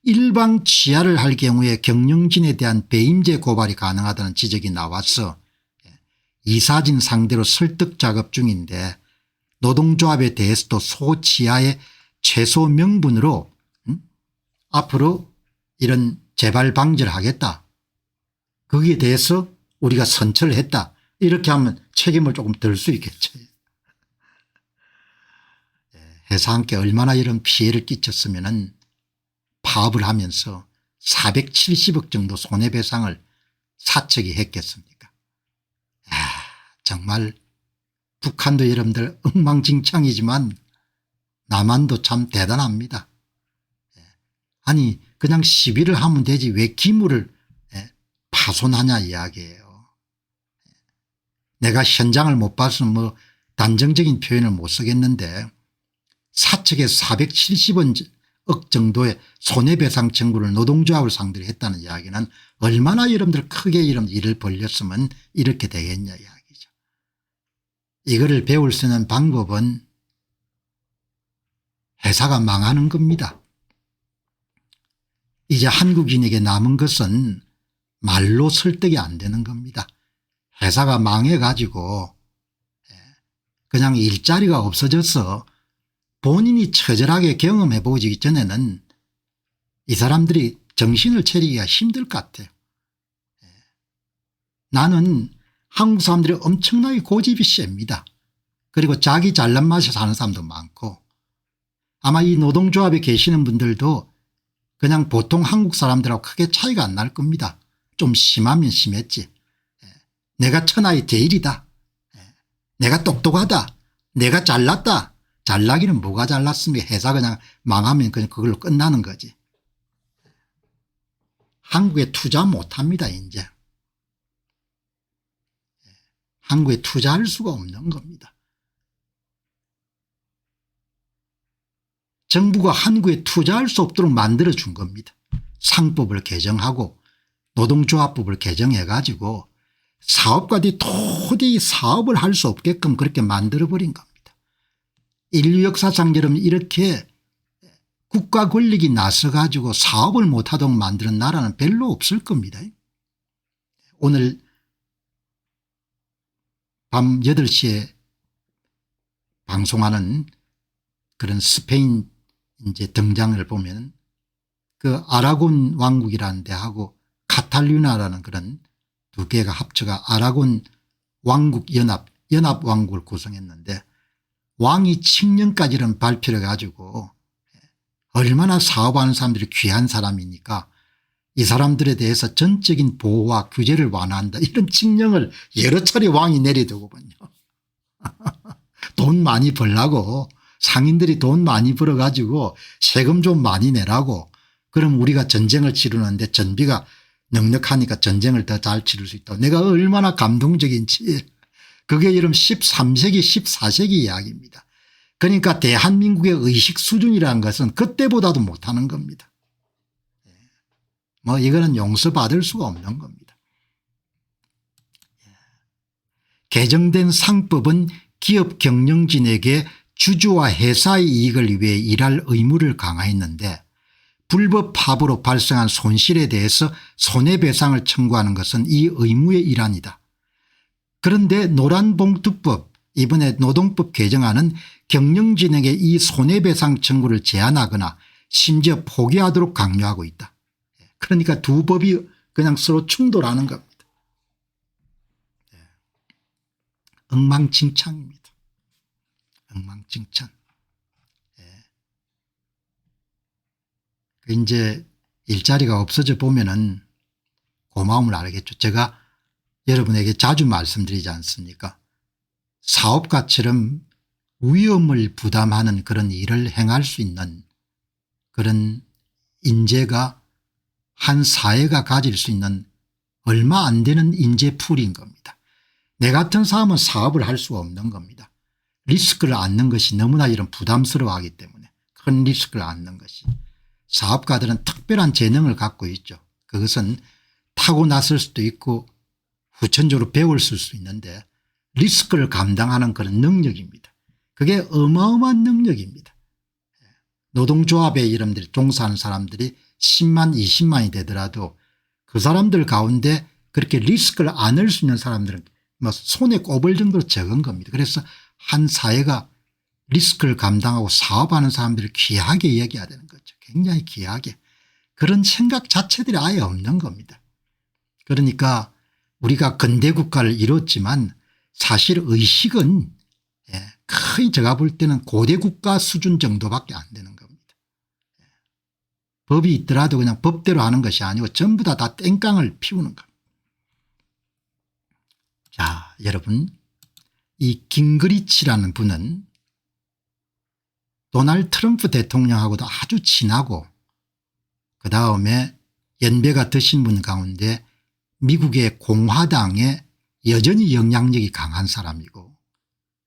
일방 취하를 할 경우에 경영진에 대한 배임죄 고발이 가능하다는 지적이 나와서 이사진 상대로 설득 작업 중인데 노동조합에 대해서도 소치하의 최소 명분으로 앞으로 이런 재발 방지를 하겠다. 거기에 대해서 우리가 선처를 했다. 이렇게 하면 책임을 조금 덜 수 있겠죠. 회사 함께 얼마나 이런 피해를 끼쳤으면 파업을 하면서 470억 정도 손해배상을 사측이 했겠습니까. 정말 북한도 여러분들 엉망진창이지만 남한도 참 대단합니다. 아니 그냥 시비를 하면 되지 왜 기물을 파손하냐 이야기예요. 내가 현장을 못 봐서 뭐 단정적인 표현을 못 쓰겠는데 사측에서 470억 정도의 손해배상 청구를 노동조합을 상대로 했다는 이야기는 얼마나 여러분들 크게 일을 벌렸으면 이렇게 되겠냐 이야기죠. 이거를 배울 수 있는 방법은 회사가 망하는 겁니다. 이제 한국인에게 남은 것은 말로 설득이 안 되는 겁니다. 회사가 망해 가지고 그냥 일자리가 없어져서 본인이 처절하게 경험해 보기 전에는 이 사람들이 정신을 차리기가 힘들 것 같아요. 나는 한국 사람들이 엄청나게 고집이 셉니다. 그리고 자기 잘난 맛에 사는 사람도 많고 아마 이 노동조합에 계시는 분들도 그냥 보통 한국 사람들하고 크게 차이가 안 날 겁니다. 좀 심하면 심했지. 내가 천하의 제일이다. 내가 똑똑하다. 내가 잘났다. 잘나기는 뭐가 잘났습니까? 회사 그냥 망하면 그냥 그걸로 끝나는 거지. 한국에 투자 못합니다. 이제. 한국에 투자할 수가 없는 겁니다. 정부가 한국에 투자할 수 없도록 만들어준 겁니다. 상법을 개정하고 노동조합법을 개정해 가지고 사업가들이 도저히 사업을 할 수 없게끔 그렇게 만들어버린 겁니다. 인류 역사상 여러분 이렇게 국가 권력이 나서 가지고 사업을 못하도록 만드는 나라는 별로 없을 겁니다. 오늘 밤 8시에 방송하는 그런 스페인 이제 등장을 보면 그 아라곤 왕국이라는 데하고 카탈루냐라는 그런 두 개가 합쳐가 아라곤 왕국 연합왕국을 구성했는데 왕이 칙령까지는 발표를 가지고 얼마나 사업하는 사람들이 귀한 사람이니까 이 사람들에 대해서 전적인 보호와 규제를 완화한다 이런 칙령을 여러 차례 왕이 내리더군요. 돈 많이 벌라고 상인들이 돈 많이 벌어 가지고 세금 좀 많이 내라고 그럼 우리가 전쟁을 치르는데 전비가 넉넉하니까 전쟁을 더 잘 치를 수 있다고. 내가 얼마나 감동적인지 그게 여러분 13세기 14세기 이야기입니다. 그러니까 대한민국의 의식 수준이라는 것은 그때보다도 못하는 겁니다. 뭐 이거는 용서받을 수가 없는 겁니다. 개정된 상법은 기업 경영진에게 주주와 회사의 이익을 위해 일할 의무를 강화했는데 불법 파업으로 발생한 손실에 대해서 손해배상을 청구하는 것은 이 의무의 일환이다. 그런데 노란봉투법 이번에 노동법 개정안은 경영진에게 이 손해배상 청구를 제한하거나 심지어 포기하도록 강요하고 있다. 그러니까 두 법이 그냥 서로 충돌하는 겁니다. 엉망진창입니다. 엉망진창. 이제 일자리가 없어져 보면은 고마움을 알겠죠. 제가 여러분에게 자주 말씀드리지 않습니까? 사업가처럼 위험을 부담하는 그런 일을 행할 수 있는 그런 인재가 한 사회가 가질 수 있는 얼마 안 되는 인재풀인 겁니다. 내 같은 사람은 사업을 할 수가 없는 겁니다. 리스크를 안는 것이 너무나 이런 부담스러워하기 때문에 큰 리스크를 안는 것이. 사업가들은 특별한 재능을 갖고 있죠. 그것은 타고났을 수도 있고 후천적으로 배웠을 수 있는데 리스크를 감당하는 그런 능력입니다. 그게 어마어마한 능력입니다. 노동조합에 이름들이 종사하는 사람들이 10만 20만이 되더라도 그 사람들 가운데 그렇게 리스크를 안을 수 있는 사람들은 뭐 손에 꼽을 정도로 적은 겁니다. 그래서 한 사회가 리스크를 감당하고 사업하는 사람들을 귀하게 여겨야 되는 거죠. 굉장히 귀하게. 그런 생각 자체들이 아예 없는 겁니다. 그러니까 우리가 근대 국가를 이뤘지만 사실 의식은 거의 제가 볼 때는 고대 국가 수준 정도밖에 안 되는 겁니다. 법이 있더라도 그냥 법대로 하는 것이 아니고 전부 다 땡깡을 피우는 겁니다. 자, 여러분, 이 깅그리치라는 분은 도널드 트럼프 대통령하고도 아주 친하고 그다음에 연배가 드신 분 가운데 미국의 공화당에 여전히 영향력이 강한 사람이고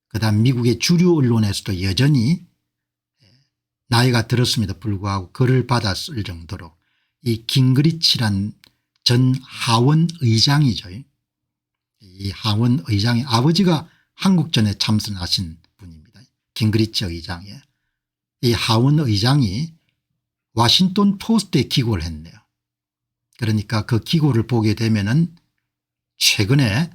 그다음 미국의 주류 언론에서도 여전히 나이가 들었음에도 불구하고 글을 받아 쓸 정도로 이 깅그리치란 전 하원 의장이죠. 이 하원 의장의 아버지가 한국전에 참선하신 분입니다. 깅그리치 의장에. 이 하원 의장이 워싱턴 포스트에 기고를 했네요. 그러니까 그 기고를 보게 되면은 최근에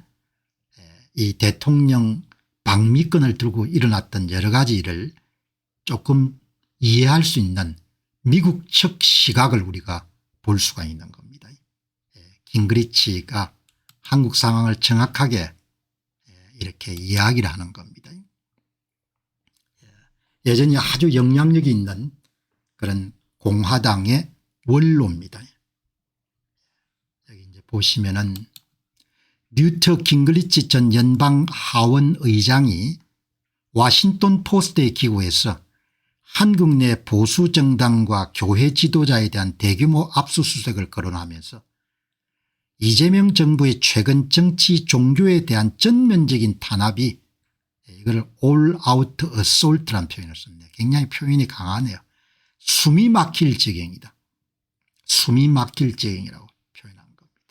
이 대통령 방미권을 들고 일어났던 여러 가지 일을 조금 이해할 수 있는 미국적 시각을 우리가 볼 수가 있는 겁니다. 깅그리치가 한국 상황을 정확하게 이렇게 이야기를 하는 겁니다. 여전히 아주 영향력이 있는 그런 공화당의 원로입니다. 여기 이제 보시면은 뉴트 깅그리치 전 연방 하원 의장이 워싱턴 포스트에 기고해서 한국 내 보수 정당과 교회 지도자에 대한 대규모 압수수색을 거론하면서 이재명 정부의 최근 정치 종교에 대한 전면적인 탄압이 이걸 all out assault라는 표현을 썼네요. 굉장히 표현이 강하네요. 숨이 막힐 지경이다. 숨이 막힐 지경이라고 표현한 겁니다.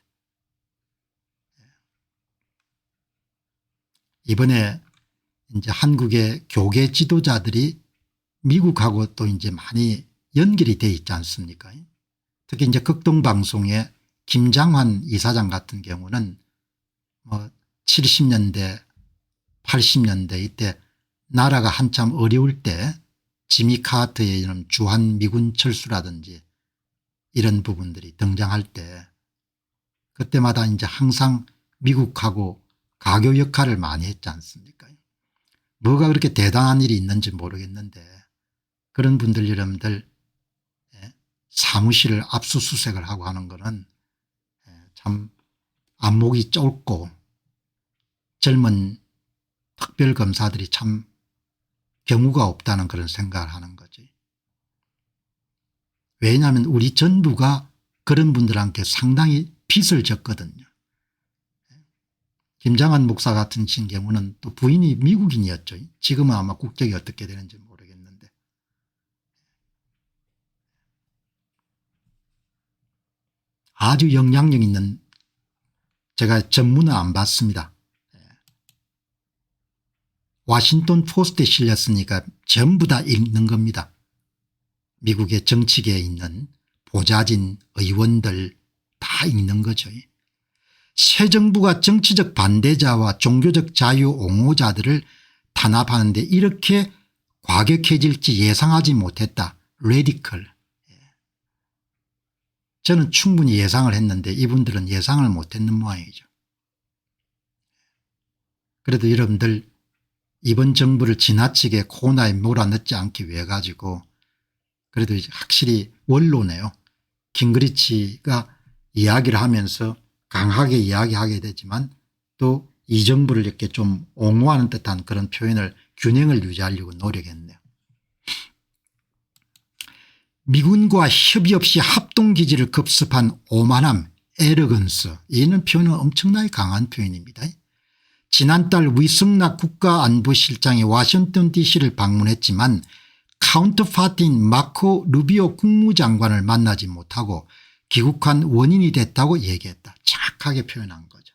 이번에 이제 한국의 교계 지도자들이 미국하고 또 이제 많이 연결이 돼 있지 않습니까? 특히 이제 극동방송의 김장환 이사장 같은 경우는 뭐 70년대 80년대 이때 나라가 한참 어려울 때 지미 카터의 이런 주한미군 철수라든지 이런 부분들이 등장할 때 그때마다 이제 항상 미국하고 가교 역할을 많이 했지 않습니까? 뭐가 그렇게 대단한 일이 있는지 모르겠는데 그런 분들 여러분들 사무실을 압수수색을 하고 하는 거는 참 안목이 좁고 젊은 특별검사들이 참 경우가 없다는 그런 생각을 하는 거지. 왜냐하면 우리 전부가 그런 분들한테 상당히 빚을 졌거든요. 김장한 목사 같은 경우는 또 부인이 미국인이었죠. 지금은 아마 국적이 어떻게 되는지 모르겠는데. 아주 영향력 있는 제가 전문은 안 봤습니다. 워싱턴 포스트에 실렸으니까 전부 다 읽는 겁니다. 미국의 정치계에 있는 보좌진 의원들 다 읽는 거죠. 새 정부가 정치적 반대자와 종교적 자유 옹호자들을 탄압하는데 이렇게 과격해질지 예상하지 못했다. 레디컬. 저는 충분히 예상을 했는데 이분들은 예상을 못했는 모양이죠. 그래도 여러분들 이번 정부를 지나치게 코너에 몰아넣지 않기 위해 가지고 그래도 이제 확실히 원로네요. 깅그리치가 이야기를 하면서 강하게 이야기하게 되지만 또 이 정부를 이렇게 좀 옹호하는 듯한 그런 표현을 균형을 유지하려고 노력했네요. 미군과 협의 없이 합동기지를 급습한 오만함 에러건스 이는 표현은 엄청나게 강한 표현입니다. 지난달 위승락 국가안보실장이 워싱턴 DC를 방문했지만 카운터파트인 마코 루비오 국무장관을 만나지 못하고 귀국한 원인이 됐다고 얘기했다. 정확하게 표현한 거죠.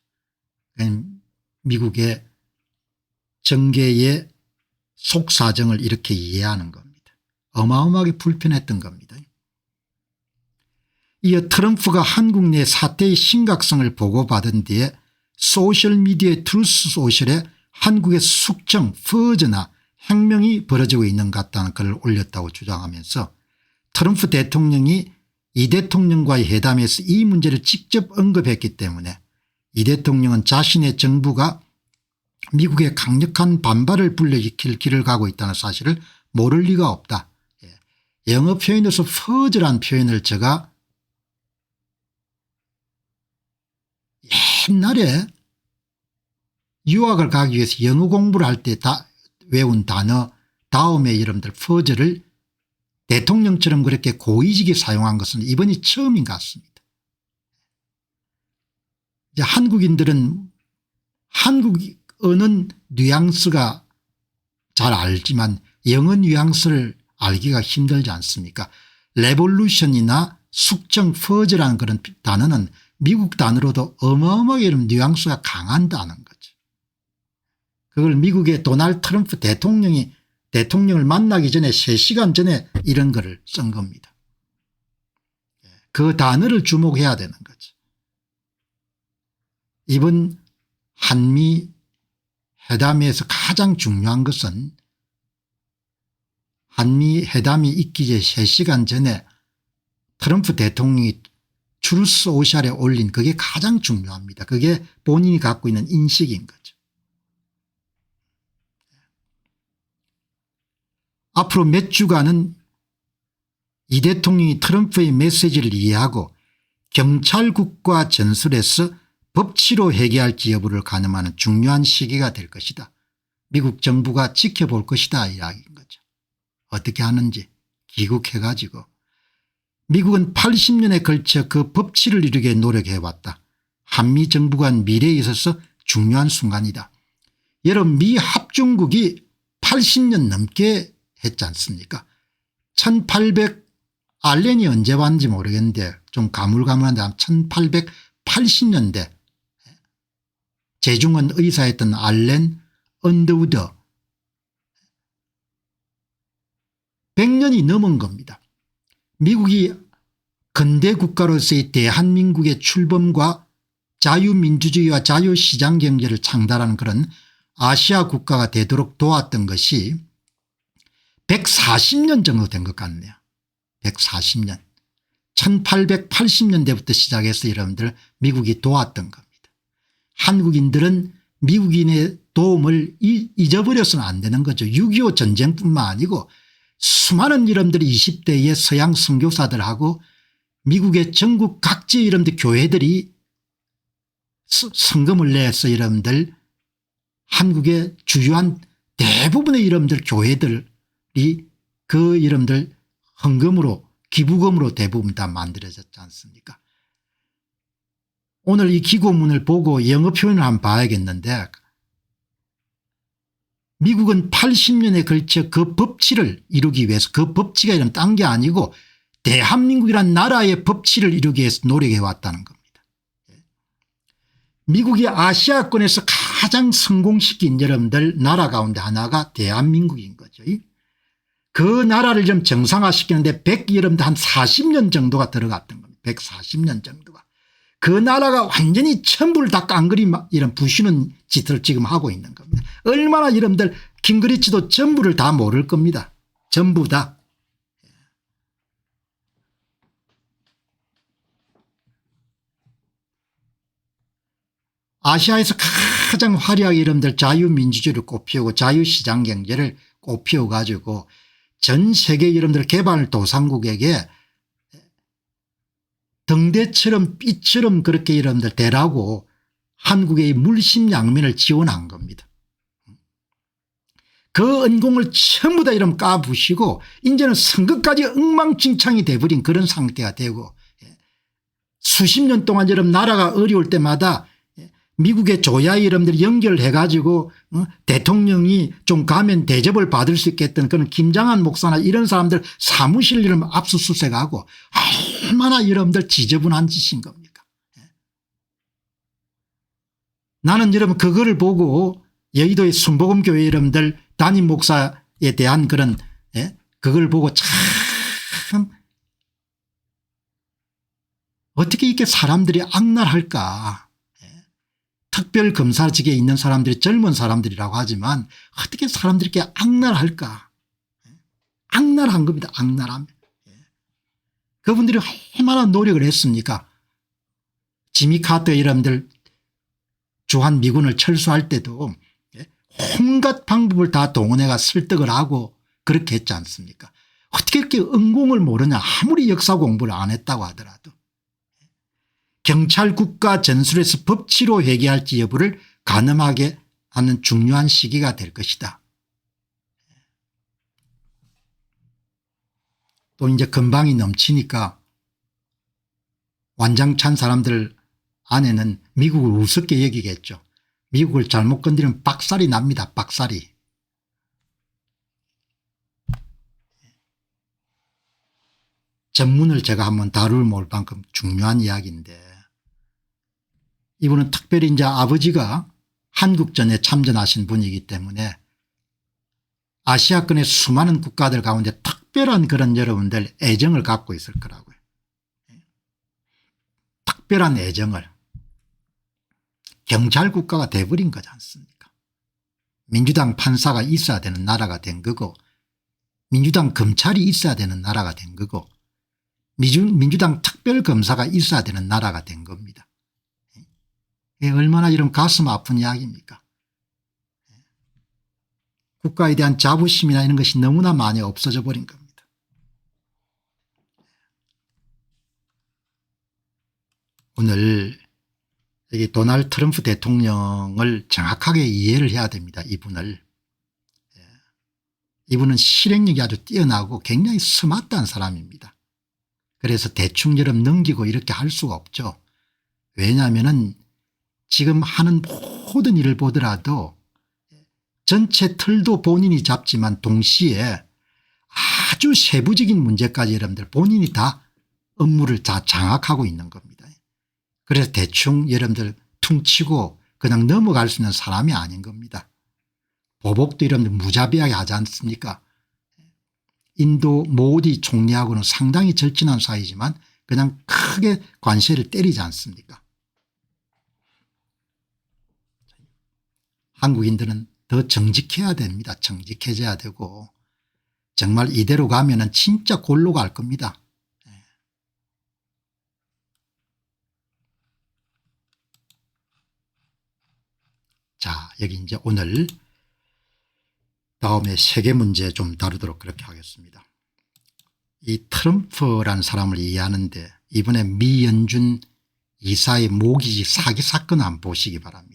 미국의 정계의 속사정을 이렇게 이해하는 겁니다. 어마어마하게 불편했던 겁니다. 이어 트럼프가 한국 내 사태의 심각성을 보고받은 뒤에 소셜미디어의 트루스 소셜에 한국의 숙청 퍼즈나 혁명이 벌어지고 있는 것 같다는 글을 올렸다고 주장하면서 트럼프 대통령이 이 대통령과의 회담에서 이 문제를 직접 언급했기 때문에 이 대통령은 자신의 정부가 미국의 강력한 반발을 불러일으킬 길을 가고 있다는 사실을 모를 리가 없다. 영어 표현에서 퍼즈란 표현을 제가 옛날에 유학을 가기 위해서 영어 공부를 할 때 다 외운 단어 다음에 여러분들 퍼즈를 대통령처럼 그렇게 고의지게 사용한 것은 이번이 처음인 것 같습니다. 이제 한국인들은 한국어는 뉘앙스가 잘 알지만 영어 뉘앙스를 알기가 힘들지 않습니까? 레볼루션이나 숙청 퍼즈라는 그런 단어는 미국 단어로도 어마어마하게 뉘앙스가 강한 단어인 거죠. 그걸 미국의 도널드 트럼프 대통령을 만나기 전에 3시간 전에 이런 거를 쓴 겁니다. 그 단어를 주목해야 되는 거죠. 이번 한미 회담에서 가장 중요한 것은 한미 회담이 있기 전 3시간 전에 트럼프 대통령이 트루스 소셜에 올린 그게 가장 중요합니다. 그게 본인이 갖고 있는 인식인 거죠. 앞으로 몇 주간은 이 대통령이 트럼프의 메시지를 이해하고 경찰국과 전술에서 법치로 해결할지 여부를 가늠하는 중요한 시기가 될 것이다. 미국 정부가 지켜볼 것이다 이야기인 거죠. 어떻게 하는지 귀국해 가지고 미국은 80년에 걸쳐 그 법치를 이루게 노력해왔다. 한미 정부 간 미래에 있어서 중요한 순간이다. 여러분 미 합중국이 80년 넘게 했지 않습니까? 1800 알렌이 언제 왔는지 모르겠는데 좀 가물가물한데 1880년대 제중원 의사였던 알렌 언더우드 100년이 넘은 겁니다. 미국이 근대 국가로서의 대한민국의 출범과 자유민주주의와 자유시장 경제를 창달하는 그런 아시아 국가가 되도록 도왔던 것이 140년 정도 된 것 같네요. 140년. 1880년대부터 시작해서 여러분들 미국이 도왔던 겁니다. 한국인들은 미국인의 도움을 잊어버려서는 안 되는 거죠. 6.25 전쟁뿐만 아니고 수많은 여러분들이 20대의 서양 선교사들하고 미국의 전국 각지의 여러분들 교회들이 성금을 내서 여러분들 한국의 주요한 대부분의 여러분들 교회들이 그 여러분들 헌금으로 기부금으로 대부분 다 만들어졌지 않습니까? 오늘 이 기고문을 보고 영어 표현을 한번 봐야겠는데 미국은 80년에 걸쳐 그 법치를 이루기 위해서 그 법치가 이런 딴 게 아니고 대한민국이란 나라의 법치를 이루기 위해서 노력해 왔다는 겁니다. 미국이 아시아권에서 가장 성공시킨 여러분들 나라 가운데 하나가 대한민국인 거죠. 그 나라를 좀 정상화시키는데 여러분들 한 40년 정도가 들어갔던 겁니다. 140년 정도가. 그 나라가 완전히 천부를 다 깡그리 이런 부수는 짓을 지금 하고 있는 겁니다. 얼마나 여러분들 김그리치도 전부를 다 모를 겁니다. 전부 다. 아시아에서 가장 화려하게 여러분들 자유민주주의를 꽃피우고 자유시장 경제를 꽃피워 가지고 전 세계 여러분들 개발도상국에게 등대처럼 삐처럼 그렇게 여러분들 대라고 한국의 물심양면을 지원한 겁니다. 그 은공을 전부 다 이런 까부시고 이제는 선거까지 엉망진창이 돼버린 그런 상태가 되고 수십 년 동안 여러분 나라가 어려울 때마다 미국의 조야 여러분들 연결해 가지고 대통령이 좀 가면 대접을 받을 수 있겠던 그런 김장한 목사나 이런 사람들 사무실 이름 압수수색하고 얼마나 여러분들 지저분한 짓인 겁니까? 나는 여러분 그거를 보고 여의도의 순복음교회 여러분들 담임 목사에 대한 그런 그걸 보고 참 어떻게 이렇게 사람들이 악랄할까. 특별검사직에 있는 사람들이 젊은 사람들이라고 하지만 어떻게 사람들이 이렇게 악랄할까. 악랄한 겁니다. 악랄함. 그분들이 얼마나 노력을 했습니까. 지미 카터 이름들 주한 미군을 철수할 때도 온갖 방법을 다 동원해가 설득을 하고 그렇게 했지 않습니까. 어떻게 이렇게 은공을 모르냐. 아무리 역사 공부를 안 했다고 하더라도. 경찰 국가 전술에서 법치로 회귀할지 여부를 가늠하게 하는 중요한 시기가 될 것이다. 또 이제 건방이 넘치니까 완장찬 사람들 안에는 미국을 우습게 여기겠죠. 미국을 잘못 건드리면 박살이 납니다. 박살이. 전문을 제가 한번 다룰 만큼 중요한 이야기인데 이분은 특별히 이제 아버지가 한국전에 참전하신 분이기 때문에 아시아권의 수많은 국가들 가운데 특별한 그런 여러분들 애정을 갖고 있을 거라고요. 특별한 애정을. 경찰 국가가 돼버린 거지 않습니까. 민주당 판사가 있어야 되는 나라가 된 거고 민주당 검찰이 있어야 되는 나라가 된 거고 민주당 특별검사가 있어야 되는 나라가 된 겁니다. 얼마나 이런 가슴 아픈 이야기입니까. 국가에 대한 자부심이나 이런 것이 너무나 많이 없어져 버린 겁니다. 오늘 여기 도널드 트럼프 대통령을 정확하게 이해를 해야 됩니다. 이분을. 이분은 실행력이 아주 뛰어나고 굉장히 스마트한 사람입니다. 그래서 대충 여름 넘기고 이렇게 할 수가 없죠. 왜냐하면 지금 하는 모든 일을 보더라도 전체 틀도 본인이 잡지만 동시에 아주 세부적인 문제까지 여러분들 본인이 다 업무를 다 장악하고 있는 겁니다. 그래서 대충 여러분들 퉁치고 그냥 넘어갈 수 있는 사람이 아닌 겁니다. 보복도 여러분들 무자비하게 하지 않습니까. 인도 모디 총리하고는 상당히 절친한 사이지만 그냥 크게 관세를 때리지 않습니까. 한국인들은 더 정직해야 됩니다. 정직해져야 되고 정말 이대로 가면은 진짜 골로 갈 겁니다. 자, 여기 이제 오늘 다음에 세계 문제 좀 다루도록 그렇게 하겠습니다. 이 트럼프라는 사람을 이해하는데 이번에 미연준 이사의 모기지 사기 사건 한번 보시기 바랍니다.